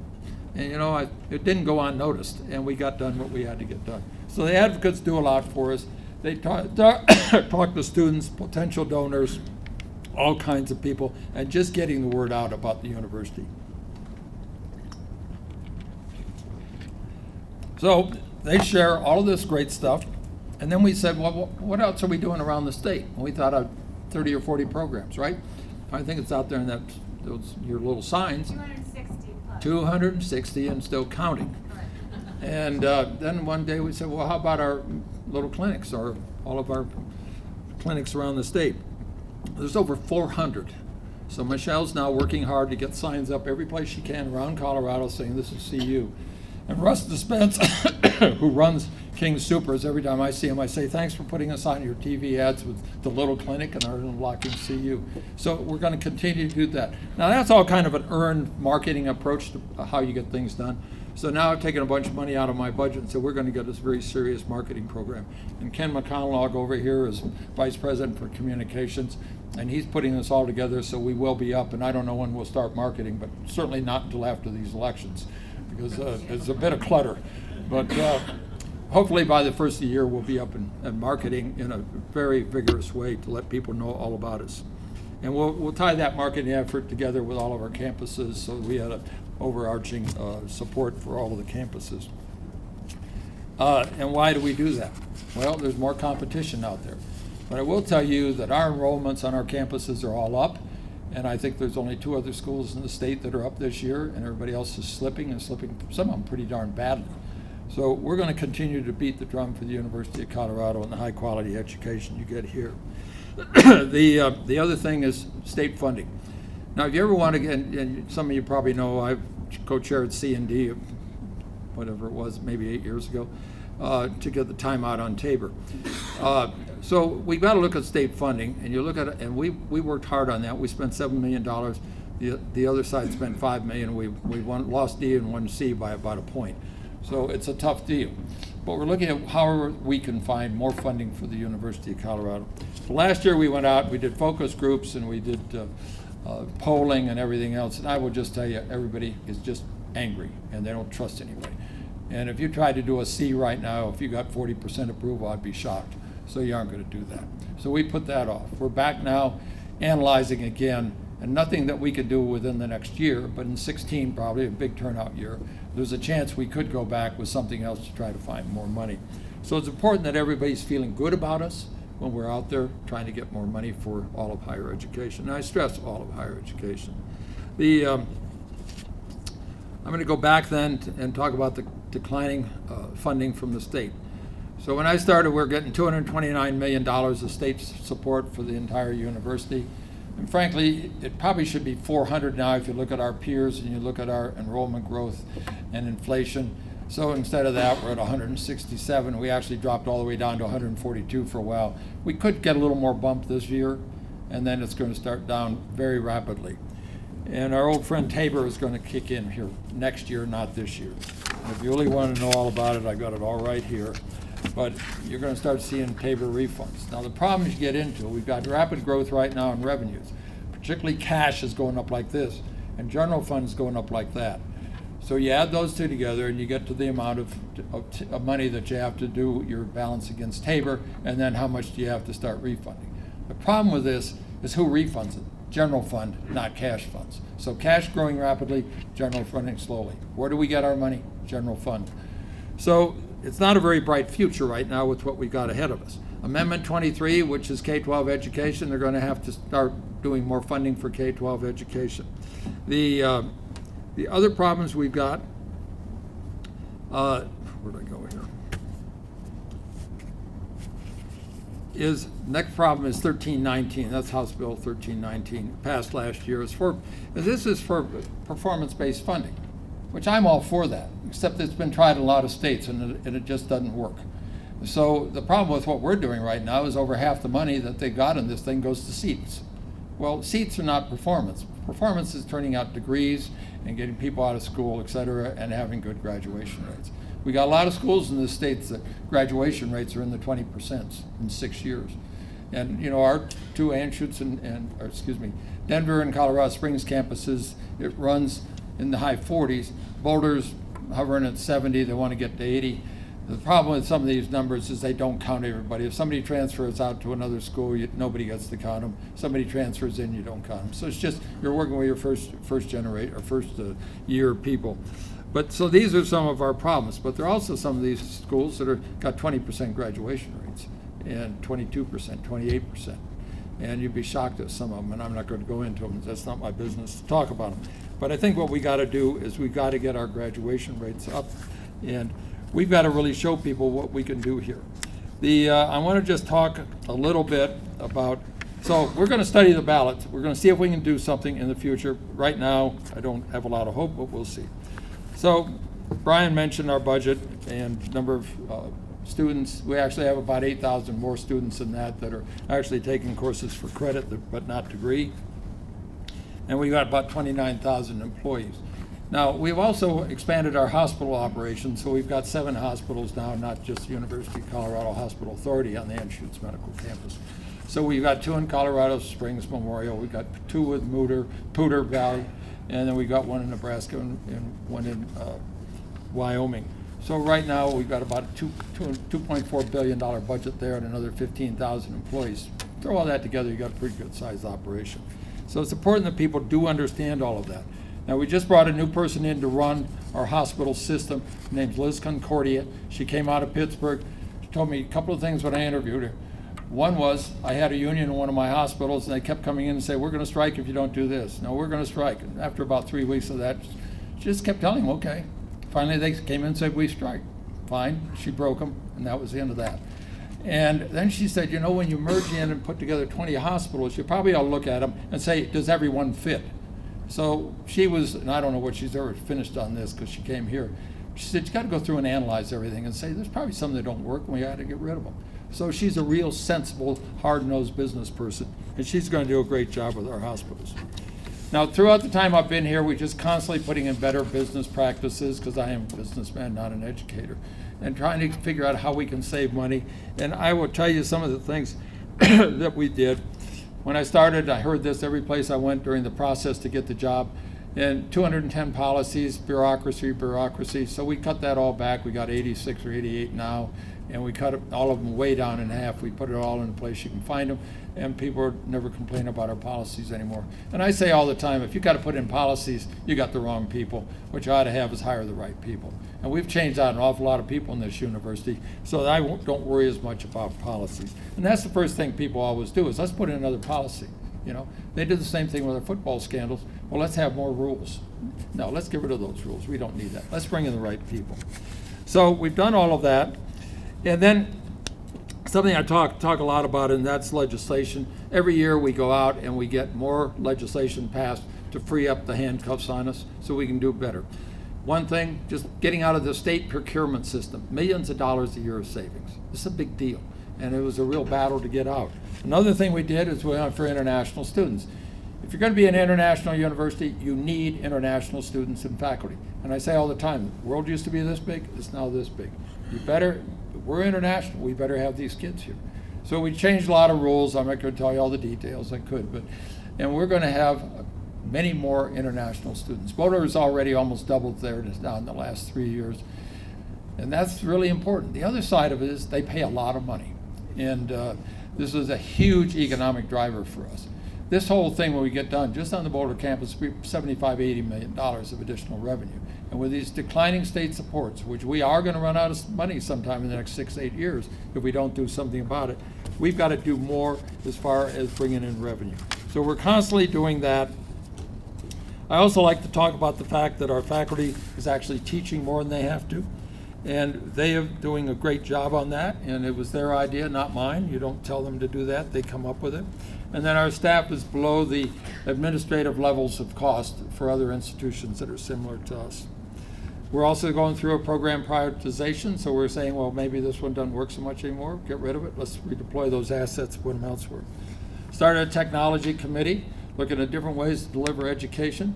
S3: And you know, it didn't go unnoticed, and we got done what we had to get done. So the advocates do a lot for us. They talk to students, potential donors, all kinds of people, and just getting the word out about the university. So they share all of this great stuff. And then we said, well, what else are we doing around the state? And we thought of 30 or 40 programs, right? I think it's out there in those your little signs.
S5: 260 plus.
S3: 260 and still counting.
S5: Correct.
S3: And then one day we said, well, how about our little clinics, or all of our clinics around the state? There's over 400. So Michelle's now working hard to get signs up every place she can around Colorado saying this is CU. And Russ Dispense, who runs King Supers, every time I see him, I say, thanks for putting us on your TV ads with the little clinic and our unlocking CU. So we're going to continue to do that. Now that's all kind of an earned marketing approach to how you get things done. So now I've taken a bunch of money out of my budget and said we're going to get this very serious marketing program. And Ken McConlog over here is Vice President for Communications, and he's putting this all together, so we will be up. And I don't know when we'll start marketing, but certainly not until after these elections, because there's a bit of clutter. But hopefully by the first of the year we'll be up and marketing in a very vigorous way to let people know all about us. And we'll tie that marketing effort together with all of our campuses, so we had an overarching support for all of the campuses. And why do we do that? Well, there's more competition out there. But I will tell you that our enrollments on our campuses are all up. And I think there's only 2 other schools in the state that are up this year, and everybody else is slipping, and slipping, some of them pretty darn badly. So we're going to continue to beat the drum for the University of Colorado and the high quality education you get here. The other thing is state funding. Now, if you ever want to get, and some of you probably know, I've co-chaired C&D, whatever it was, maybe 8 years ago, to get the timeout on Tabor. So we've got to look at state funding, and you look at it, and we worked hard on that. We spent $7 million. The other side spent $5 million. We lost D and won C by about a point. So it's a tough deal. But we're looking at how we can find more funding for the University of Colorado. Last year we went out, we did focus groups, and we did polling and everything else. And I will just tell you, everybody is just angry, and they don't trust anybody. And if you tried to do a C right now, if you got 40% approval, I'd be shocked. So you aren't going to do that. So we put that off. We're back now analyzing again, and nothing that we could do within the next year, but in 16, probably a big turnout year, there's a chance we could go back with something else to try to find more money. So it's important that everybody's feeling good about us when we're out there trying to get more money for all of higher education. And I stress all of higher education. I'm going to go back then and talk about the declining funding from the state. So when I started, we were getting $229 million of state support for the entire university. And frankly, it probably should be 400 now if you look at our peers and you look at our enrollment growth and inflation. So instead of that, we're at 167. We actually dropped all the way down to 142 for a while. We could get a little more bump this year, and then it's going to start down very rapidly. And our old friend Tabor is going to kick in here next year, not this year. And if you really want to know all about it, I've got it all right here. But you're going to start seeing Tabor refunds. Now the problems you get into, we've got rapid growth right now in revenues. Particularly cash is going up like this. and general fund is going up like that. So you add those two together and you get to the amount of money that you have to do your balance against Tabor, and then how much do you have to start refunding. The problem with this is who refunds it? General fund, not cash funds. So cash growing rapidly, general funding slowly. Where do we get our money? General fund. So it's not a very bright future right now with what we've got ahead of us. Amendment 23, which is K-12 education, they're going to have to start doing more funding for K-12 education. The other problems we've got, where'd I go here? Is next problem is 1319. That's House Bill 1319, passed last year. This is for performance-based funding, which I'm all for that, except it's been tried in a lot of states and it just doesn't work. So the problem with what we're doing right now is over half the money that they got in this thing goes to seats. Well, seats are not performance. Performance is turning out degrees and getting people out of school, et cetera, and having good graduation rates. We got a lot of schools in the states that graduation rates are in the 20% in 6 years. And you know, our two Anschutz Denver and Colorado Springs campuses, it runs in the high 40s. Boulder's hovering at 70, they want to get to 80. The problem with some of these numbers is they don't count everybody. If somebody transfers out to another school, nobody gets to count them. Somebody transfers in, you don't count them. So it's just, you're working with your first year people. But so these are some of our problems, but there are also some of these schools that got 20% graduation rates and 22%, 28%. And you'd be shocked at some of them, and I'm not going to go into them. That's not my business to talk about them. But I think what we got to do is we've got to get our graduation rates up, and we've got to really show people what we can do here. I want to just talk a little bit about, so we're going to study the ballots. We're going to see if we can do something in the future. Right now, I don't have a lot of hope, but we'll see. So Brian mentioned our budget and number of students. We actually have about 8,000 more students than that are actually taking courses for credit but not degree. And we've got about 29,000 employees. Now, we've also expanded our hospital operations, so we've got 7 hospitals now, not just University of Colorado Hospital Authority on the Anschutz Medical Campus. So we've got 2 in Colorado Springs Memorial, we've got 2 with Poudre Valley, and then we got 1 in Nebraska and 1 in Wyoming. So right now we've got about a $2.4 billion budget there and another 15,000 employees. Throw all that together, you got a pretty good sized operation. So it's important that people do understand all of that. Now, we just brought a new person in to run our hospital system. Her name's Liz Concordia. She came out of Pittsburgh. She told me a couple of things when I interviewed her. One was, I had a union in one of my hospitals, and they kept coming in and say, we're going to strike if you don't do this. No, we're going to strike. And after about 3 weeks of that, she just kept telling them, okay. Finally, they came in and said, we strike. Fine. She broke them, and that was the end of that. And then she said, you know, when you merge in and put together 20 hospitals, you probably ought to look at them and say, does everyone fit? So she was, and I don't know what she's ever finished on this because she came here. She said, you got to go through and analyze everything and say, there's probably some that don't work and we got to get rid of them. So she's a real sensible, hard-nosed business person, and she's going to do a great job with our hospitals. Now, throughout the time I've been here, we're just constantly putting in better business practices, because I am a businessman, not an educator, and trying to figure out how we can save money. And I will tell you some of the things that we did. When I started, I heard this every place I went during the process to get the job. And 210 policies, bureaucracy. So we cut that all back. We got 86 or 88 now. And we cut all of them way down in half. We put it all in a place you can find them. And people never complain about our policies anymore. And I say all the time, if you got to put in policies, you got the wrong people. What you ought to have is hire the right people. And we've changed out an awful lot of people in this university, so I don't worry as much about policies. And that's the first thing people always do, is let's put in another policy. You know, they did the same thing with our football scandals. Well, let's have more rules. No, let's get rid of those rules. We don't need that. Let's bring in the right people. So we've done all of that. And then something I talk a lot about, and that's legislation. Every year we go out and we get more legislation passed to free up the handcuffs on us so we can do better. One thing, just getting out of the state procurement system, millions of dollars a year of savings. It's a big deal, and it was a real battle to get out. Another thing we did is we went for international students. If you're going to be an international university, you need international students and faculty. And I say all the time, the world used to be this big, it's now this big. We're international, we better have these kids here. So we changed a lot of rules. I'm not going to tell you all the details, I could, and we're going to have many more international students. Boulder has already almost doubled theirs now in the last 3 years. And that's really important. The other side of it is they pay a lot of money. And this is a huge economic driver for us. This whole thing, when we get done, just on the Boulder campus, we $75, $80 million of additional revenue. And with these declining state supports, which we are going to run out of money sometime in the next 6 to 8 years if we don't do something about it, we've got to do more as far as bringing in revenue. So we're constantly doing that. I also like to talk about the fact that our faculty is actually teaching more than they have to. And they are doing a great job on that, and it was their idea, not mine. You don't tell them to do that, they come up with it. And then our staff is below the administrative levels of cost for other institutions that are similar to us. We're also going through a program prioritization, so we're saying, well, maybe this one doesn't work so much anymore, get rid of it, let's redeploy those assets, put them elsewhere. Started a technology committee, looking at different ways to deliver education.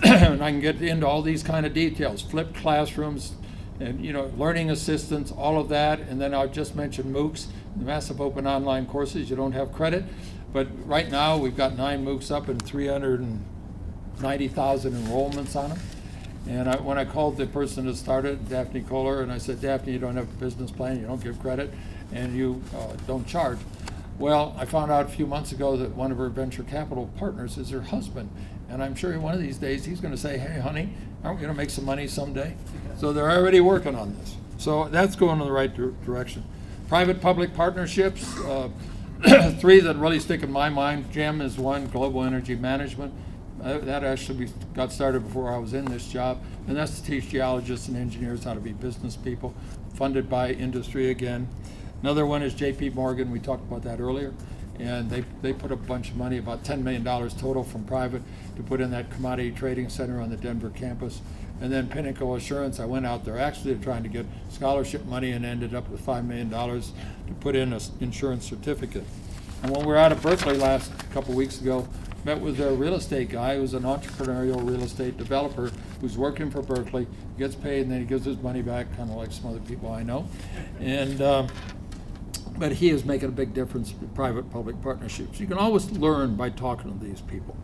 S3: And I can get into all these kind of details, flipped classrooms, and learning assistants, all of that. And then I just mentioned MOOCs, the massive open online courses. You don't have credit, but right now we've got 9 MOOCs up and 390,000 enrollments on them. And when I called the person that started, Daphne Kohler, and I said, Daphne, you don't have a business plan, you don't give credit, and you don't charge. Well, I found out a few months ago that one of her venture capital partners is her husband. And I'm sure one of these days he's going to say, hey, honey, aren't we going to make some money someday? So they're already working on this. So that's going in the right direction. Private-public partnerships, 3 that really stick in my mind. GEM is one, Global Energy Management. That actually got started before I was in this job. And that's to teach geologists and engineers how to be business people, funded by industry again. Another one is JP Morgan. We talked about that earlier. And they put a bunch of money, about $10 million total from private, to put in that commodity trading center on the Denver campus. And then Pinnacle Assurance, I went out there actually trying to get scholarship money and ended up with $5 million to put in an insurance certificate. And when we were out of Berkeley last couple weeks ago, met with a real estate guy who's an entrepreneurial real estate developer who's working for Berkeley, gets paid, and then he gives his money back, kind of like some other people I know. And but he is making a big difference in private-public partnerships. You can always learn by talking to these people.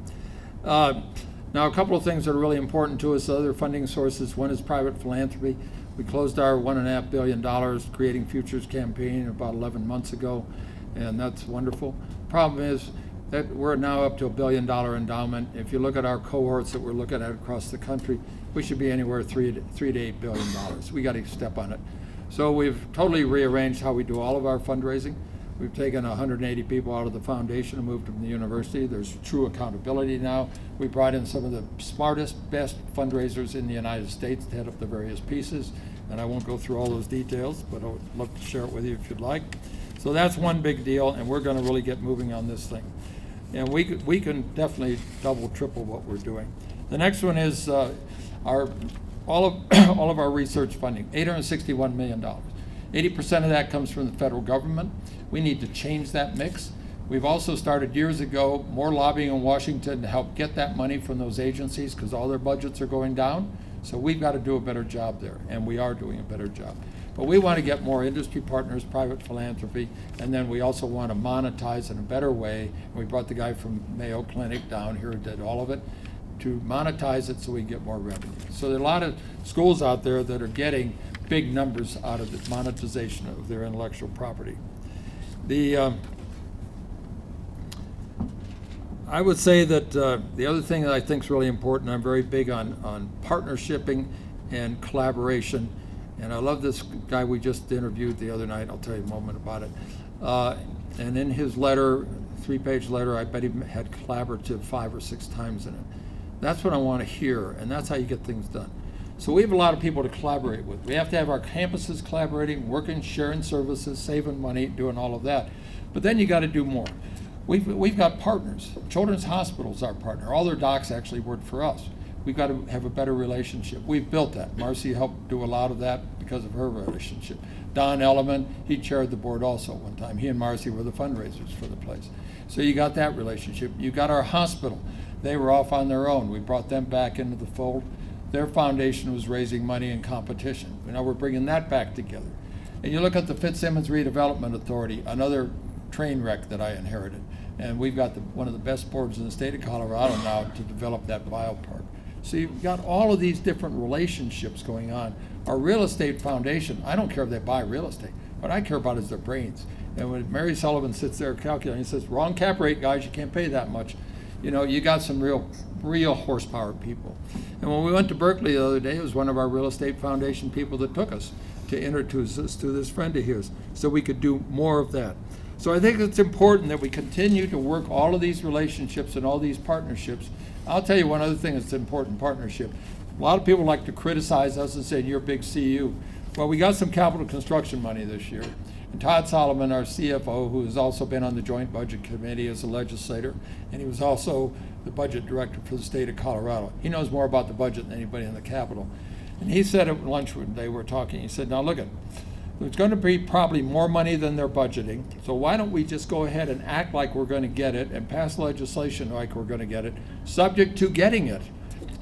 S3: Now, a couple of things that are really important to us, other funding sources. One is private philanthropy. We closed our $1.5 billion Creating Futures campaign about 11 months ago, and that's wonderful. Problem is that we're now up to a $1 billion endowment. If you look at our cohorts that we're looking at across the country, we should be anywhere $3 to $8 billion. We got to step on it. So we've totally rearranged how we do all of our fundraising. We've taken 180 people out of the foundation and moved them to the university. There's true accountability now. We brought in some of the smartest, best fundraisers in the United States to head up the various pieces. And I won't go through all those details, but I would love to share it with you if you'd like. So that's one big deal, and we're going to really get moving on this thing. And we can definitely double, triple what we're doing. The next one is all of our research funding, $861 million. 80% of that comes from the federal government. We need to change that mix. We've also started years ago more lobbying in Washington to help get that money from those agencies because all their budgets are going down. So we've got to do a better job there, and we are doing a better job. But we want to get more industry partners, private philanthropy, and then we also want to monetize in a better way. We brought the guy from Mayo Clinic down here who did all of it to monetize it so we can get more revenue. So there are a lot of schools out there that are getting big numbers out of the monetization of their intellectual property. I would say that the other thing that I think is really important, I'm very big on partnershiping and collaboration. And I love this guy we just interviewed the other night. I'll tell you a moment about it. And in his letter, 3-page letter, I bet he had collaborative 5 or 6 times in it. That's what I want to hear, and that's how you get things done. So we have a lot of people to collaborate with. We have to have our campuses collaborating, working, sharing services, saving money, doing all of that. But then you got to do more. We've got partners. Children's Hospital is our partner. All their docs actually work for us. We've got to have a better relationship. We've built that. Marcy helped do a lot of that because of her relationship. Don Elliman, he chaired the board also one time. He and Marcy were the fundraisers for the place. So you got that relationship. You got our hospital. They were off on their own. We brought them back into the fold. Their foundation was raising money in competition. Now we're bringing that back together. And you look at the Fitzsimmons Redevelopment Authority, another train wreck that I inherited. And we've got one of the best boards in the state of Colorado now to develop that biopark. So you've got all of these different relationships going on. Our real estate foundation, I don't care if they buy real estate. What I care about is their brains. And when Mary Sullivan sits there calculating, he says, wrong cap rate, guys, you can't pay that much. You know, you got some real horsepower people. And when we went to Berkeley the other day, it was one of our real estate foundation people that took us to introduce us to this friend of his, so we could do more of that. So I think it's important that we continue to work all of these relationships and all these partnerships. I'll tell you one other thing that's an important partnership. A lot of people like to criticize us and say, you're a big CU. Well, we got some capital construction money this year. And Todd Solomon, our CFO, who has also been on the Joint Budget Committee as a legislator, and he was also the budget director for the state of Colorado. He knows more about the budget than anybody in the Capitol. And he said at lunch when they were talking, he said, now look at, there's going to be probably more money than they're budgeting, so why don't we just go ahead and act like we're going to get it and pass legislation like we're going to get it, subject to getting it.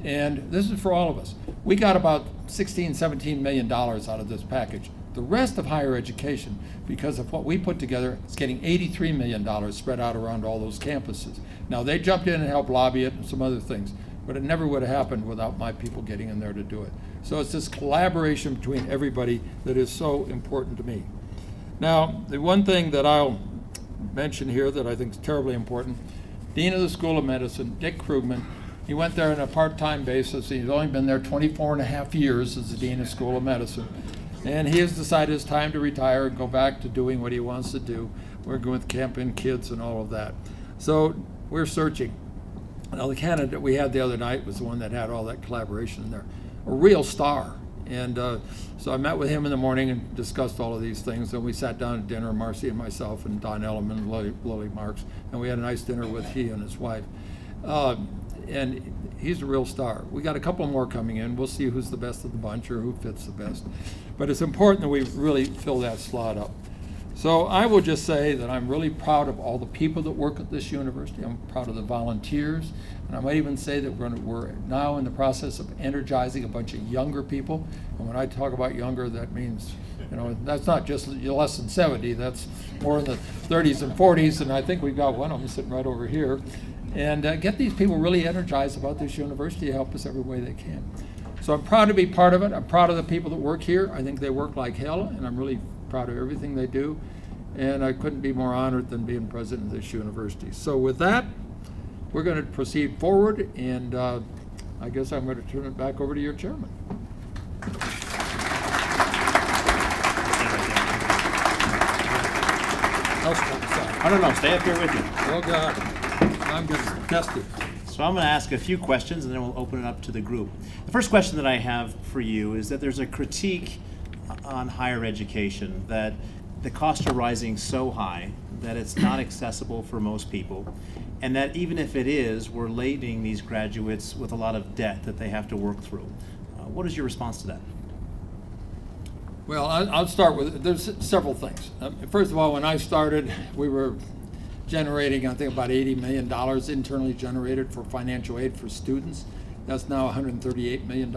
S3: And this is for all of us. We got about $16, $17 million out of this package. The rest of higher education, because of what we put together, is getting $83 million spread out around all those campuses. Now, they jumped in and helped lobby it and some other things, but it never would have happened without my people getting in there to do it. So it's this collaboration between everybody that is so important to me. Now, the one thing that I'll mention here that I think is terribly important, Dean of the School of Medicine, Dick Krugman, he went there on a part-time basis. He's only been there 24 and a half years as the Dean of School of Medicine. And he has decided it's time to retire and go back to doing what he wants to do, working with camping kids and all of that. So we're searching. Now, the candidate we had the other night was the one that had all that collaboration in there, a real star. And so I met with him in the morning and discussed all of these things. And we sat down at dinner, Marcy and myself and Don Elliman and Lily Marks, and we had a nice dinner with he and his wife. And he's a real star. We got a couple more coming in. We'll see who's the best of the bunch or who fits the best. But it's important that we really fill that slot up. So I will just say that I'm really proud of all the people that work at this university. I'm proud of the volunteers. And I might even say that we're now in the process of energizing a bunch of younger people. And when I talk about younger, that means, you know, that's not just less than 70. That's more in the 30s and 40s. And I think we've got one of them sitting right over here. And get these people really energized about this university to help us every way they can. So I'm proud to be part of it. I'm proud of the people that work here. I think they work like hell, and I'm really proud of everything they do. And I couldn't be more honored than being president of this university. So with that, we're going to proceed forward, and I guess I'm going to turn it back over to your chairman.
S2: I don't know, stay up here with you.
S3: Oh, God. I'm getting tested.
S2: So I'm going to ask a few questions and then we'll open it up to the group. The first question that I have for you is that there's a critique on higher education that the costs are rising so high that it's not accessible for most people, and that even if it is, we're lading these graduates with a lot of debt that they have to work through. What is your response to that?
S3: Well, I'll start with, there's several things. First of all, when I started, we were generating, I think, about $80 million internally generated for financial aid for students. That's now $138 million,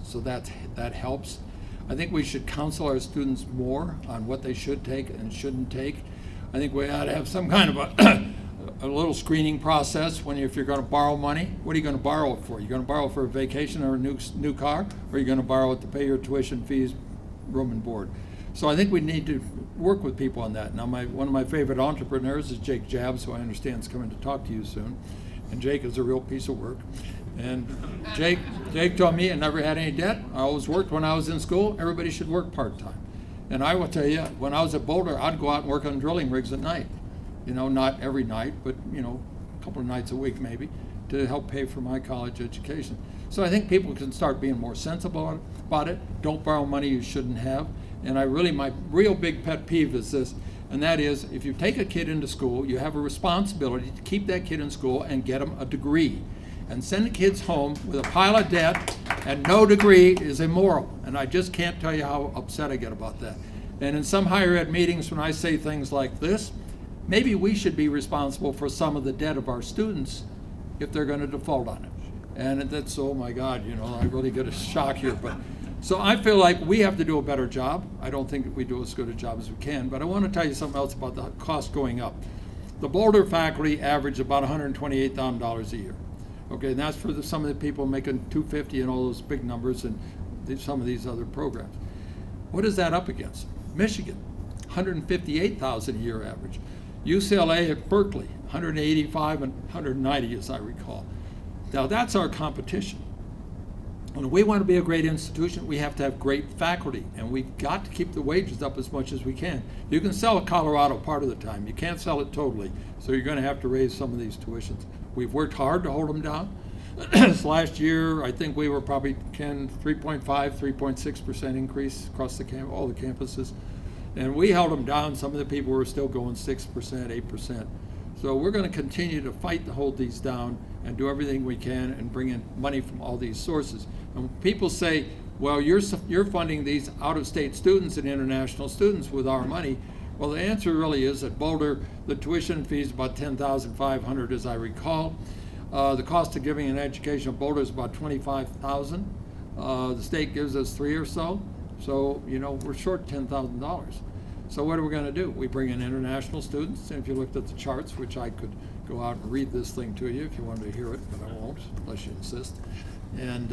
S3: so that helps. I think we should counsel our students more on what they should take and shouldn't take. I think we ought to have some kind of a little screening process if you're going to borrow money. What are you going to borrow it for? You're going to borrow it for a vacation or a new car, or are you going to borrow it to pay your tuition fees, room and board? So I think we need to work with people on that. Now, one of my favorite entrepreneurs is Jake Jabs, who I understand is coming to talk to you soon. And Jake is a real piece of work. And Jake told me I never had any debt. I always worked when I was in school. Everybody should work part-time. And I will tell you, when I was at Boulder, I'd go out and work on drilling rigs at night. You know, not every night, but, you know, a couple of nights a week maybe, to help pay for my college education. So I think people can start being more sensible about it. Don't borrow money you shouldn't have. And my real big pet peeve is this, and that is, if you take a kid into school, you have a responsibility to keep that kid in school and get them a degree. And sending kids home with a pile of debt and no degree is immoral. And I just can't tell you how upset I get about that. And in some higher ed meetings, when I say things like this, maybe we should be responsible for some of the debt of our students if they're going to default on it. And that's, oh my God, you know, I really get a shock here. But so I feel like we have to do a better job. I don't think we do as good a job as we can, but I want to tell you something else about the cost going up. The Boulder faculty average about $128,000 a year. Okay, and that's for some of the people making $250 and all those big numbers and some of these other programs. What is that up against? Michigan, $158,000 a year average. UCLA at Berkeley, $185 and $190, as I recall. Now that's our competition. When we want to be a great institution, we have to have great faculty, and we've got to keep the wages up as much as we can. You can sell Colorado part of the time. You can't sell it totally, so you're going to have to raise some of these tuitions. We've worked hard to hold them down. This last year, I think we were probably 3.5, 3.6% increase across all the campuses. And we held them down. Some of the people were still going 6%, 8%. So we're going to continue to fight to hold these down and do everything we can and bring in money from all these sources. And when people say, well, you're funding these out-of-state students and international students with our money. Well, the answer really is at Boulder, the tuition fee is about $10,500, as I recall. The cost of giving an education at Boulder is about $25,000. The state gives us $3,000 or so. So, we're short $10,000. So what are we going to do? We bring in international students, and if you looked at the charts, which I could go out and read this thing to you if you wanted to hear it, but I won't, unless you insist. And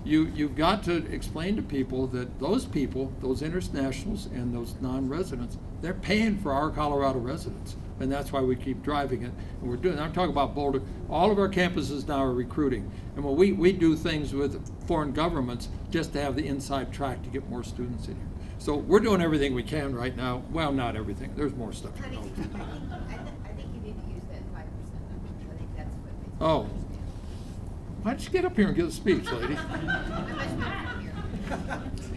S3: you've got to explain to people that those people, those internationals and those non-residents, they're paying for our Colorado residents. And that's why we keep driving it. And we're doing, I'm talking about Boulder, all of our campuses now are recruiting. And when we do things with foreign governments just to have the inside track to get more students in here. So we're doing everything we can right now. Well, not everything. There's more stuff.
S5: I think you need to use that 5% number. I think that's what makes
S3: Oh. Why don't you get up here and give a speech, lady?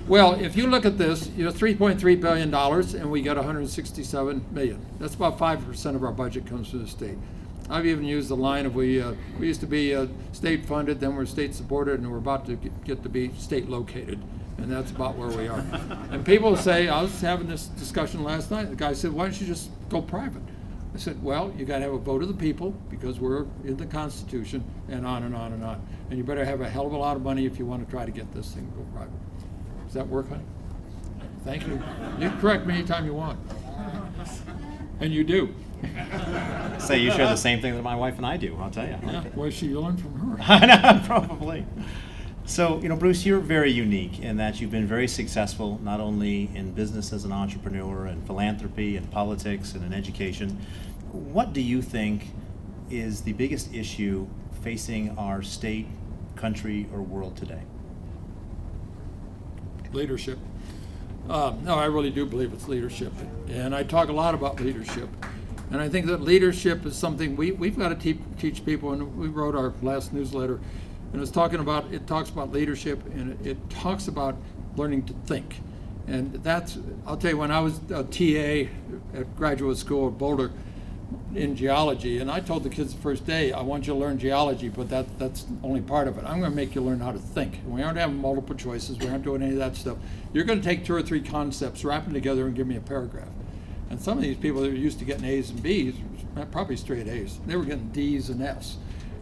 S3: Well, if you look at this, $3.3 billion and we got $167 million. That's about 5% of our budget comes from the state. I've even used the line of we used to be state funded, then we're state supported, and we're about to get to be state located. And that's about where we are. And people say, I was having this discussion last night, the guy said, why don't you just go private? I said, well, you gotta have a vote of the people because we're in the Constitution, and on and on and on. And you better have a hell of a lot of money if you want to try to get this thing to go private. Does that work, honey? Thank you. You can correct me anytime you want. And you do.
S2: Say you share the same thing that my wife and I do, I'll tell you.
S3: Yeah, well, she learned from her.
S2: I know, probably. So, Bruce, you're very unique in that you've been very successful, not only in business as an entrepreneur and philanthropy and politics and in education. What do you think is the biggest issue facing our state, country, or world today?
S3: Leadership. No, I really do believe it's leadership. And I talk a lot about leadership. And I think that leadership is something we've got to teach people. And we wrote our last newsletter, and it talks about leadership, and it talks about learning to think. And that's, I'll tell you, when I was a TA at graduate school at Boulder in geology, and I told the kids the first day, I want you to learn geology, but that's only part of it. I'm going to make you learn how to think. And we aren't having multiple choices. We aren't doing any of that stuff. You're going to take 2 or 3 concepts, wrap them together, and give me a paragraph. And some of these people that are used to getting A's and B's, probably straight A's, they were getting D's and F's.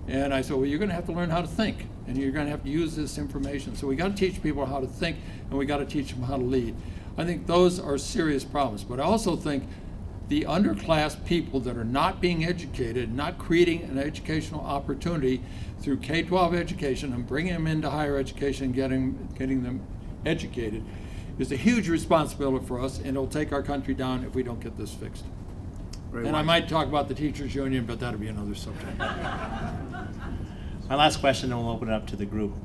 S3: And I said, well, you're going to have to learn how to think, and you're going to have to use this information. So we got to teach people how to think, and we got to teach them how to lead. I think those are serious problems. But I also think the underclass people that are not being educated, not creating an educational opportunity through K-12 education and bringing them into higher education, getting them educated, is a huge responsibility for us, and it'll take our country down if we don't get this fixed. And I might talk about the teachers union, but that'll be another subject.
S2: My last question, and we'll open it up to the group.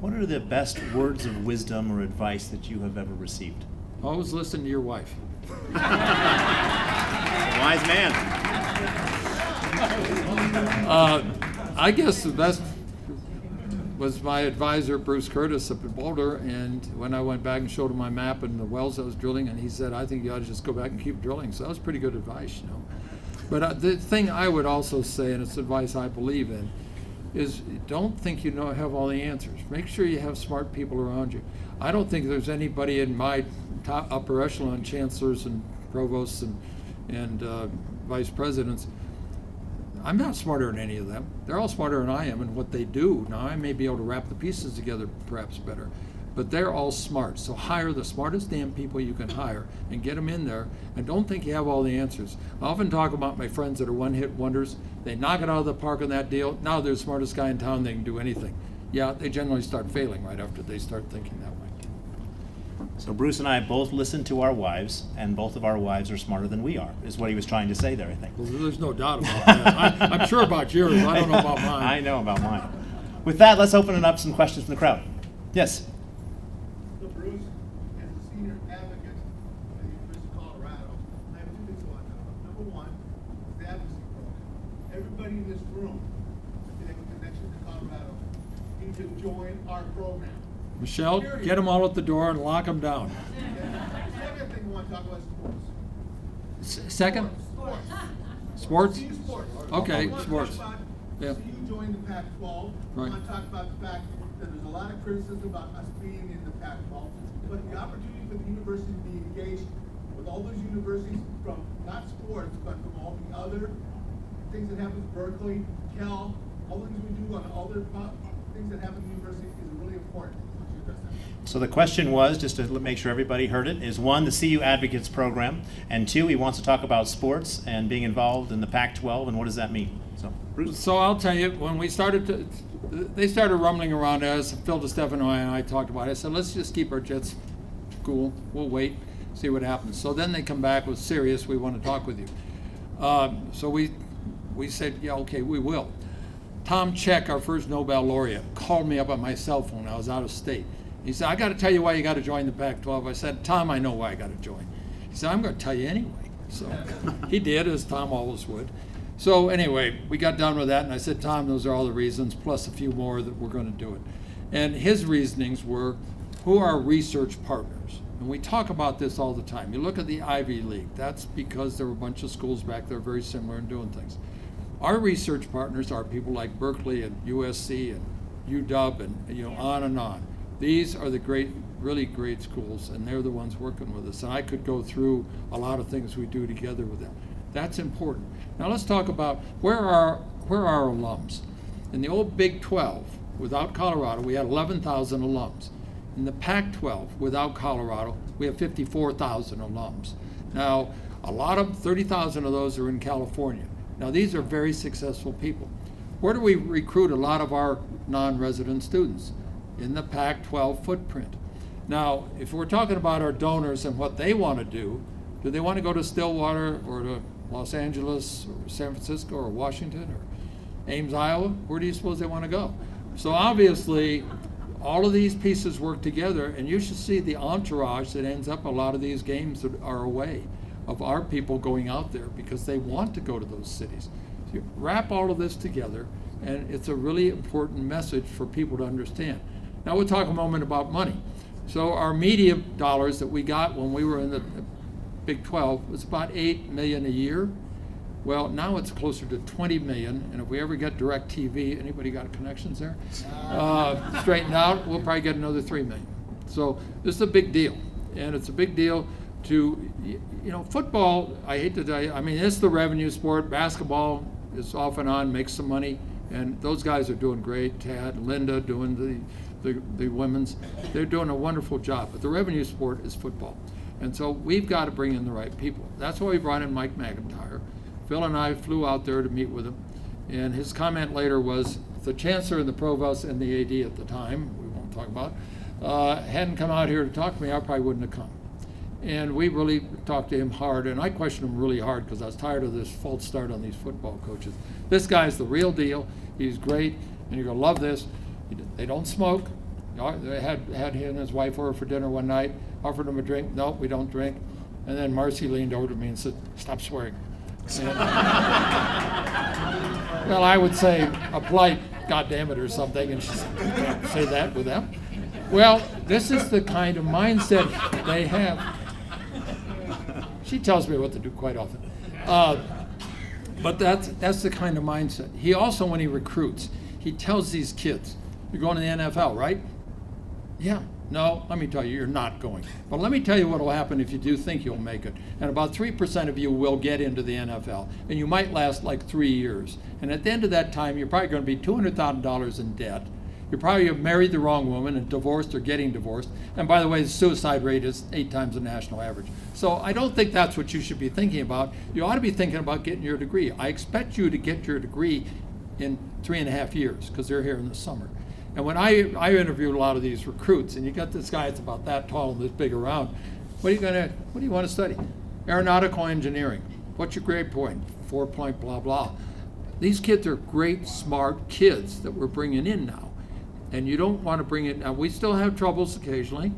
S2: What are the best words of wisdom or advice that you have ever received?
S3: Always listen to your wife.
S2: Wise man.
S3: I guess the best was my advisor, Bruce Curtis, up at Boulder, and when I went back and showed him my map and the wells I was drilling, and he said, I think you ought to just go back and keep drilling. So that was pretty good advice, But the thing I would also say, and it's advice I believe in, is don't think you have all the answers. Make sure you have smart people around you. I don't think there's anybody in my top upper echelon chancellors and provosts and vice presidents. I'm not smarter than any of them. They're all smarter than I am in what they do. Now, I may be able to wrap the pieces together perhaps better. but they're all smart. So hire the smartest damn people you can hire and get them in there, and don't think you have all the answers. I often talk about my friends that are one-hit wonders. They knock it out of the park on that deal. Now they're the smartest guy in town. They can do anything. Yeah, they generally start failing right after they start thinking that way.
S2: So Bruce and I both listened to our wives, and both of our wives are smarter than we are, is what he was trying to say there, I think.
S3: Well, there's no doubt about that. I'm sure about yours. I don't know about mine.
S2: I know about mine. With that, let's open it up to some questions from the crowd. Yes?
S4: So Bruce, as a senior advocate at the University of Colorado, I have two things I want to talk about. Number one is the advocacy program. Everybody in this room that have a connection to Colorado needs to join our program.
S3: Michelle, get them all at the door and lock them down.
S4: Second thing I want to talk about is sports.
S3: Second?
S4: Sports.
S3: Sports?
S4: Senior sports.
S3: Okay,
S4: I want to
S3: sports.
S4: talk about,
S3: Yeah.
S4: so you joined the Pac-12. I
S3: Right.
S4: want to talk about the fact that there's a lot of criticism about us being in the Pac-12, but the opportunity for the university to be engaged with all those universities from not sports, but from all the other things that happen at Berkeley, Cal, all the things we do on other things that happen at the university is really important.
S2: So the question was, just to make sure everybody heard it, is one, the CU Advocates Program, and two, he wants to talk about sports and being involved in the Pac-12, and what does that mean? So, Bruce?
S3: So I'll tell you, when we started they started rumbling around as Phil DeStefano and I talked about it. I said, let's just keep our jets cool. We'll wait, see what happens. So then they come back with serious, we want to talk with you. So we said, yeah, okay, we will. Tom Check, our first Nobel laureate, called me up on my cell phone. I was out of state. He said, I got to tell you why you got to join the Pac-12. I said, Tom, I know why I got to join. He said, I'm going to tell you anyway. So he did, as Tom always would. So anyway, we got done with that, and I said, Tom, those are all the reasons, plus a few more that we're going to do it. And his reasonings were, who are our research partners? And we talk about this all the time. You look at the Ivy League. That's because there were a bunch of schools back there very similar in doing things. Our research partners are people like Berkeley and USC and UW and on and on. These are the great, really great schools, and they're the ones working with us. And I could go through a lot of things we do together with them. That's important. Now let's talk about where are our alums. In the old Big 12, without Colorado, we had 11,000 alums. In the Pac-12, without Colorado, we have 54,000 alums. Now, a lot of 30,000 of those are in California. Now, these are very successful people. Where do we recruit a lot of our non-resident students? In the Pac-12 footprint. Now, if we're talking about our donors and what they want to do they want to go to Stillwater or to Los Angeles or San Francisco or Washington or Ames, Iowa? Where do you suppose they want to go? So obviously, all of these pieces work together, and you should see the entourage that ends up a lot of these games that are away of our people going out there because they want to go to those cities. So you wrap all of this together, and it's a really important message for people to understand. Now we'll talk a moment about money. So our media dollars that we got when we were in the Big 12 was about $8 million a year. Well, now it's closer to 20 million, and if we ever get direct TV, anybody got connections there? Straightened out, we'll probably get another 3 million. So this is a big deal, and it's a big deal to, football, I hate to tell you, I mean, it's the revenue sport. Basketball is off and on, makes some money, and those guys are doing great. Tad, Linda doing the women's, they're doing a wonderful job, but the revenue sport is football. And so we've got to bring in the right people. That's why we brought in Mike McIntyre. Phil and I flew out there to meet with him, and his comment later was, the chancellor and the provost and the AD at the time, we won't talk about, hadn't come out here to talk to me, I probably wouldn't have come. And we really talked to him hard, and I questioned him really hard because I was tired of this false start on these football coaches. This guy's the real deal. He's great, and you're going to love this. They don't smoke. They had he and his wife over for dinner one night, offered him a drink. No, we don't drink. And then Marcy leaned over to me and said, stop swearing. And, well, I would say a polite God damn it or something, and she said, you can't say that with them. Well, this is the kind of mindset they have. She tells me what to do quite often. But that's the kind of mindset. He also, when he recruits, he tells these kids, you're going to the NFL, right? Yeah. No, let me tell you, you're not going. But let me tell you what will happen if you do think you'll make it. And about 3% of you will get into the NFL. And you might last like 3 years. And at the end of that time, you're probably going to be $200,000 in debt. You probably have married the wrong woman and divorced or getting divorced. And by the way, the suicide rate is 8 times the national average. So I don't think that's what you should be thinking about. You ought to be thinking about getting your degree. I expect you to get your degree in 3.5 years because they're here in the summer. And when I interviewed a lot of these recruits, and you got this guy that's about that tall and this big around, what do you want to study? Aeronautical engineering. What's your grade point? 4 point blah blah. These kids are great, smart kids that we're bringing in now. And you don't want to bring in, now we still have troubles occasionally,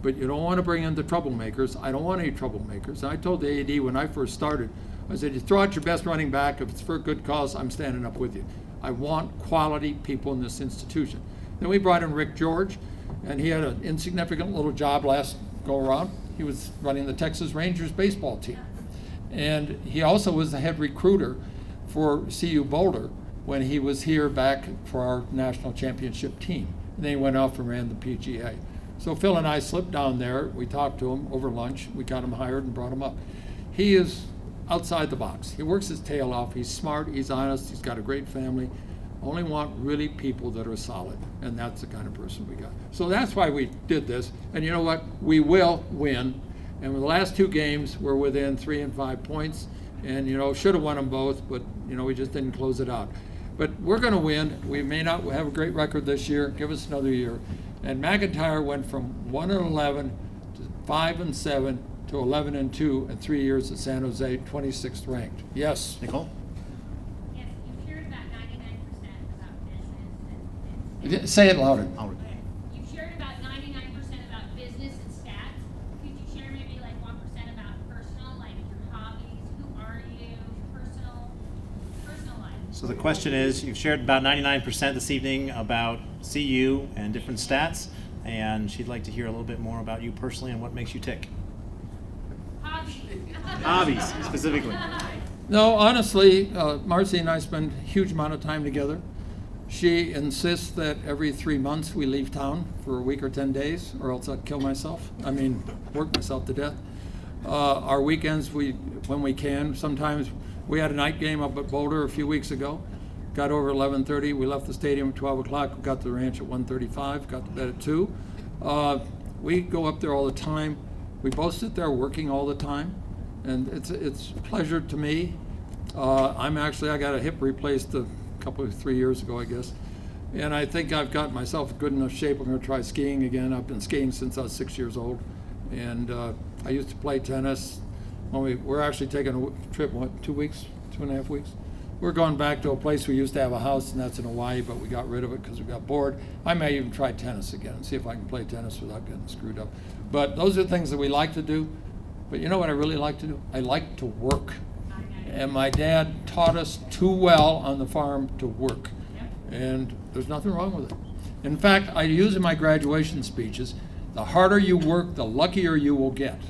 S3: but you don't want to bring in the troublemakers. I don't want any troublemakers. I told the AD when I first started, I said, you throw out your best running back. If it's for a good cause, I'm standing up with you. I want quality people in this institution. Then we brought in Rick George, and he had an insignificant little job last go around. He was running the Texas Rangers baseball team. And he also was the head recruiter for CU Boulder when he was here back for our national championship team. And then he went off and ran the PGA. So Phil and I slipped down there. We talked to him over lunch. We got him hired and brought him up. He is outside the box. He works his tail off. He's smart. He's honest. He's got a great family. Only want really people that are solid, and that's the kind of person we got. So that's why we did this. And you know what? We will win. And with the last 2 games, we're within 3 and 5 points. And should have won them both, but we just didn't close it out. But we're going to win. We may not have a great record this year. Give us another year. And McIntyre went from 1-11 to 5-7 to 11-2 in 3 years at San Jose, 26th ranked. Yes,
S2: Nicole?
S6: Yes, you shared about 99% about business and
S3: say it louder.
S2: I'll-
S6: you shared about 99% about business and stats. Could you share maybe like 1% about personal, like your hobbies? Who are you? Personal life.
S2: So the question is, you've shared about 99% this evening about CU and different stats, and she'd like to hear a little bit more about you personally and what makes you tick.
S6: Hobbies.
S2: Hobbies, specifically.
S3: No, honestly, Marcy and I spend a huge amount of time together. She insists that every 3 months we leave town for a week or 10 days, or else I'd kill myself. Work myself to death. Our weekends, when we can, sometimes we had a night game up at Boulder a few weeks ago. Got over 11:30. We left the stadium at 12 o'clock. We got to the ranch at 1:35. Got to bed at 2. We go up there all the time. We both sit there working all the time, and it's a pleasure to me. I got a hip replaced a couple of 3 years ago, I guess, and I think I've got myself in good enough shape. I'm going to try skiing again. I've been skiing since I was 6 years old, and I used to play tennis. We're actually taking a trip, 2 weeks, 2.5 weeks. We're going back to a place we used to have a house, and that's in Hawaii, but we got rid of it because we got bored. I may even try tennis again and see if I can play tennis without getting screwed up. But those are things that we like to do. But you know what I really like to do? I like to work. And my dad taught us too well on the farm to work. And there's nothing wrong with it. In fact, I use in my graduation speeches, the harder you work, the luckier you will get.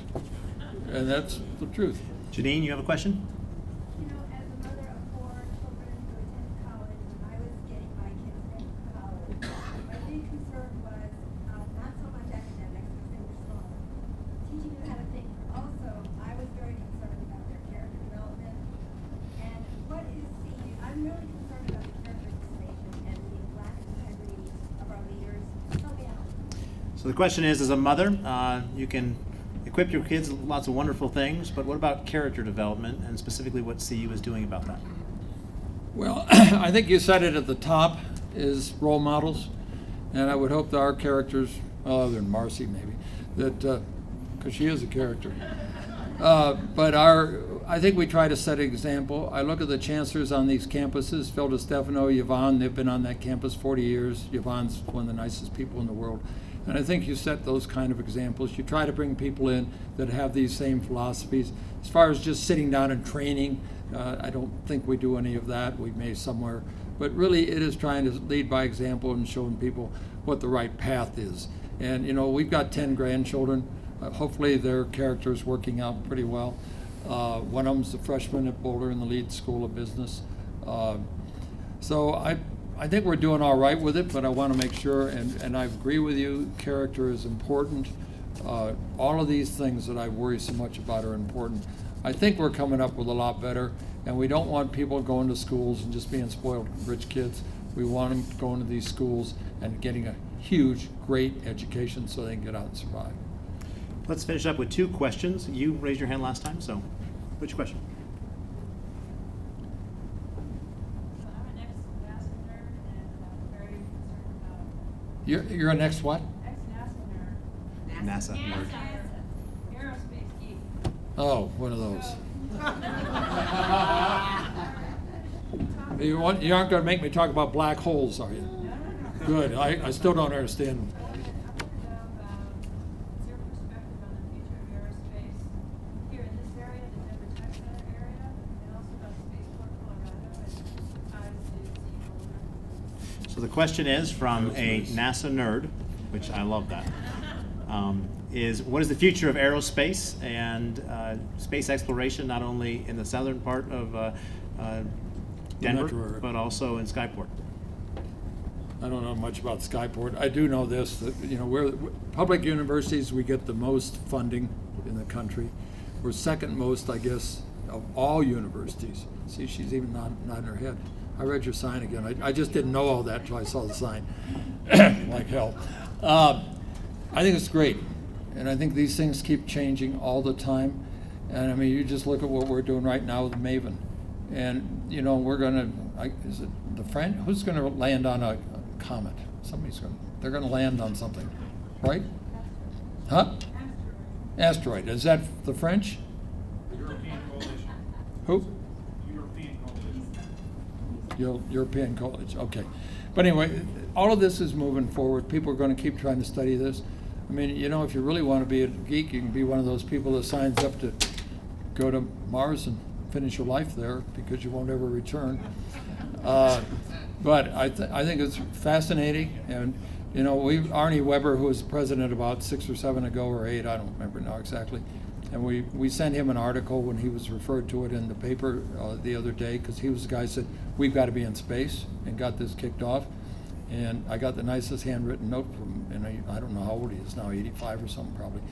S3: And that's the truth.
S2: Janine, you have a question?
S7: As a mother of 4 children who attend college, when I was getting my kids into college, my big concern was not so much academics, because they were strong, teaching them how to think. Also, I was very concerned about their character development. And I'm really concerned about the character assassination and the lack of integrity of our leaders. Help me out.
S2: So the question is, as a mother, you can equip your kids with lots of wonderful things, but what about character development, and specifically what CU is doing about that?
S3: Well, I think you said it at the top, is role models. And I would hope that our characters, other than Marcy maybe, that, because she is a character. But I think we try to set an example. I look at the chancellors on these campuses, Phil DeStefano, Yvonne, they've been on that campus 40 years. Yvonne's one of the nicest people in the world. And I think you set those kind of examples. You try to bring people in that have these same philosophies. As far as just sitting down and training, I don't think we do any of that. We may somewhere. But really it is trying to lead by example and showing people what the right path is. And we've got 10 grandchildren. Hopefully their character is working out pretty well. One of them's a freshman at Boulder in the Leeds School of Business. So I think we're doing all right with it, but I want to make sure, and I agree with you, character is important. All of these things that I worry so much about are important. I think we're coming up with a lot better, and we don't want people going to schools and just being spoiled rich kids. We want them going to these schools and getting a huge, great education so they can get out and survive.
S2: Let's finish up with 2 questions. You raised your hand last time, so which question?
S7: I'm an ex-NASA nerd and I'm very concerned about
S3: You're a next what?
S7: ex-NASA nerd.
S2: NASA nerd.
S7: Aerospace geek.
S3: Oh, one of those. You aren't going to make me talk about black holes, are you? Good. I still don't understand them.
S7: I wanted to know what's your perspective on the future of aerospace here in this area, the Denver Tech Center area, and also about Spaceport, Colorado, and ties to Boulder.
S2: So the question is from a NASA nerd, which I love that, is what is the future of aerospace and space exploration, not only in the southern part of Denver,
S3: metro area.
S2: but also in Skyport?
S3: I don't know much about Skyport. I do know this, that, we're public universities, we get the most funding in the country. We're second most, I guess, of all universities. See, she's even nodding her head. I read your sign again. I just didn't know all that until I saw the sign. Like hell. I think it's great. And I think these things keep changing all the time. And I mean, you just look at what we're doing right now with Maven. And, we're going to, is it the French? Who's going to land on a comet? They're going to land on something, right? Huh? Asteroid. Is that the French?
S8: European coalition.
S3: Who?
S8: European coalition.
S3: European College, okay. But anyway, all of this is moving forward. People are going to keep trying to study this. I mean, if you really want to be a geek, you can be one of those people that signs up to go to Mars and finish your life there because you won't ever return. But I think it's fascinating. And, Arnie Weber, who was president about 6 or 7 ago, or 8, I don't remember now exactly. And we sent him an article when he was referred to it in the paper the other day, because he was the guy who said, we've got to be in space, and got this kicked off. And I got the nicest handwritten note from him, and I don't know how old he is now, 85 or something probably.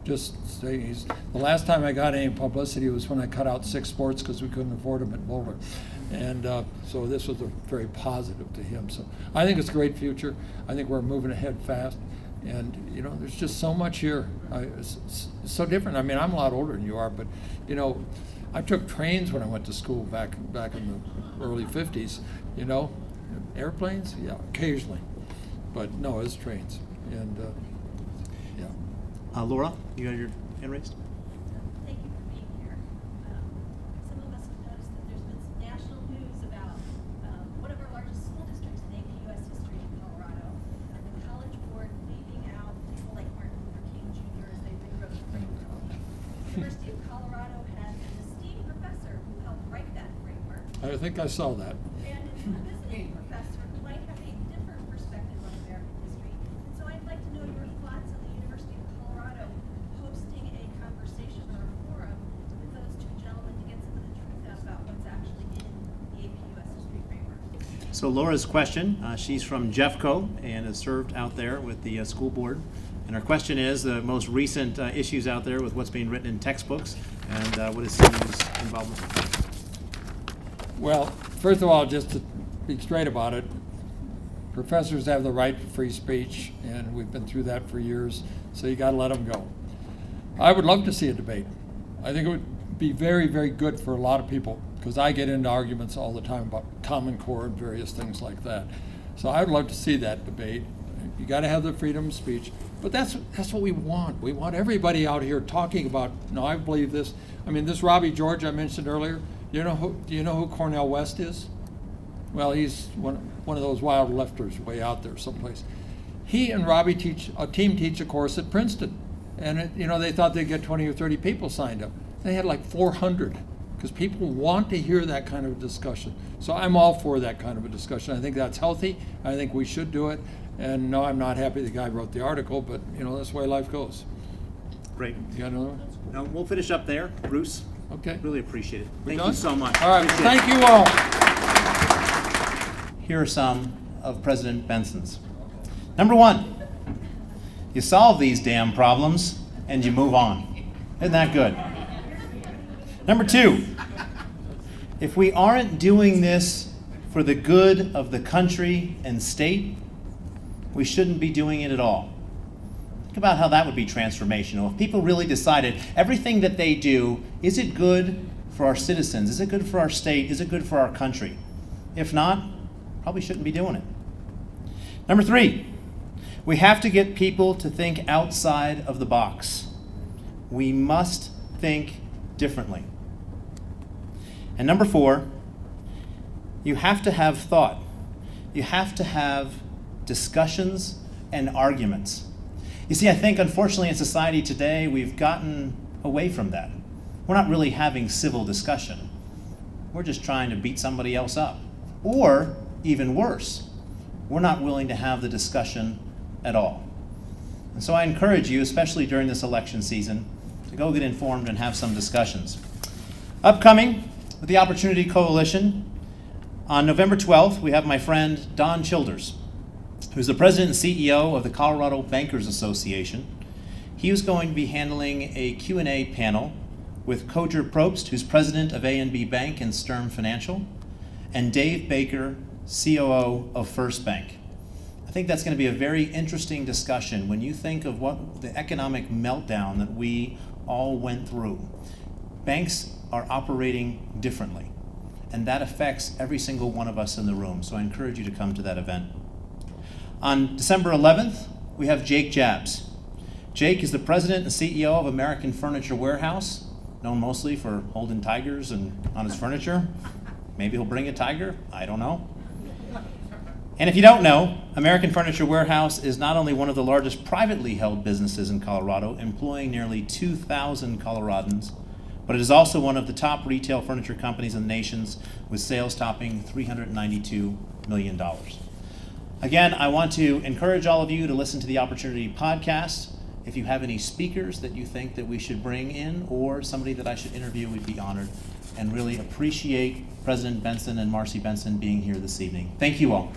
S3: Just saying, the last time I got any publicity was when I cut out 6 sports because we couldn't afford them at Boulder. And so this was very positive to him. So I think it's a great future. I think we're moving ahead fast. And, there's just so much here. It's so different. I mean, I'm a lot older than you are, but, I took trains when I went to school back in the early 50s, Airplanes? Yeah, occasionally. But no, it's trains. And, yeah.
S2: Laura, you got your hand raised?
S9: Thank you for being here. Some of us have noticed that there's been some national news about one of our largest school districts in APUS history in Colorado, and the College Board leaving out people like Martin Luther King Jr. as they rewrote the framework. The University of Colorado has an esteemed professor who helped write that framework,
S3: I think I saw that.
S9: and a visiting professor who might have a different perspective on American history. And so I'd like to know your thoughts on the University of Colorado hosting a conversation or a forum with those 2 gentlemen to get some of the truth about what's actually in the APUS history framework.
S2: So Laura's question, she's from Jeffco and has served out there with the school board. And her question is the most recent issues out there with what's being written in textbooks and what is CU's involvement.
S3: Well, first of all, just to be straight about it, professors have the right to free speech, and we've been through that for years, so you got to let them go. I would love to see a debate. I think it would be very, very good for a lot of people, because I get into arguments all the time about Common Core and various things like that. So I would love to see that debate. You got to have the freedom of speech, but that's what we want. We want everybody out here talking about, no, I believe this. I mean, this Robbie George I mentioned earlier, do you know who Cornel West is? Well, he's one of those wild lefters way out there someplace. He and Robbie teach a course at Princeton. And they thought they'd get 20 or 30 people signed up. They had like 400, because people want to hear that kind of discussion. So I'm all for that kind of a discussion. I think that's healthy. I think we should do it. And no, I'm not happy the guy wrote the article, but that's the way life goes.
S2: Great.
S3: You got another one?
S2: Now, we'll finish up there. Bruce,
S3: Okay.
S2: really appreciate it. Thank
S3: done?
S2: you so much.
S3: All right,
S2: Appreciate it.
S3: thank you all.
S2: Here are some of President Benson's. Number 1, you solve these damn problems and you move on. Isn't that good? Number 2, if we aren't doing this for the good of the country and state, we shouldn't be doing it at all. Think about how that would be transformational. If people really decided everything that they do, is it good for our citizens? Is it good for our state? Is it good for our country? If not, probably shouldn't be doing it. Number 3, we have to get people to think outside of the box. We must think differently. And number 4, you have to have thought. You have to have discussions and arguments. You see, I think unfortunately in society today, we've gotten away from that. We're not really having civil discussion. We're just trying to beat somebody else up. Or, even worse, we're not willing to have the discussion at all. And so I encourage you, especially during this election season, to go get informed and have some discussions. Upcoming with the Opportunity Coalition, on November 12th, we have my friend Don Childers, who's the president and CEO of the Colorado Bankers Association. He was going to be handling a Q&A panel with Koger Probst, who's president of A&B Bank and Sturm Financial, and Dave Baker, COO of First Bank. I think that's going to be a very interesting discussion when you think of what the economic meltdown that we all went through. Banks are operating differently, and that affects every single one of us in the room, so I encourage you to come to that event. On December 11th, we have Jake Jabs. Jake is the president and CEO of American Furniture Warehouse, known mostly for holding tigers and on his furniture. Maybe he'll bring a tiger, I don't know. And if you don't know, American Furniture Warehouse is not only one of the largest privately held businesses in Colorado, employing nearly 2,000 Coloradans, but it is also one of the top retail furniture companies in the nation, with sales topping $392 million. Again, I want to encourage all of you to listen to the Opportunity podcast. If you have any speakers that you think that we should bring in or somebody that I should interview, we'd be honored and really appreciate President Benson and Marcy Benson being here this evening. Thank you all.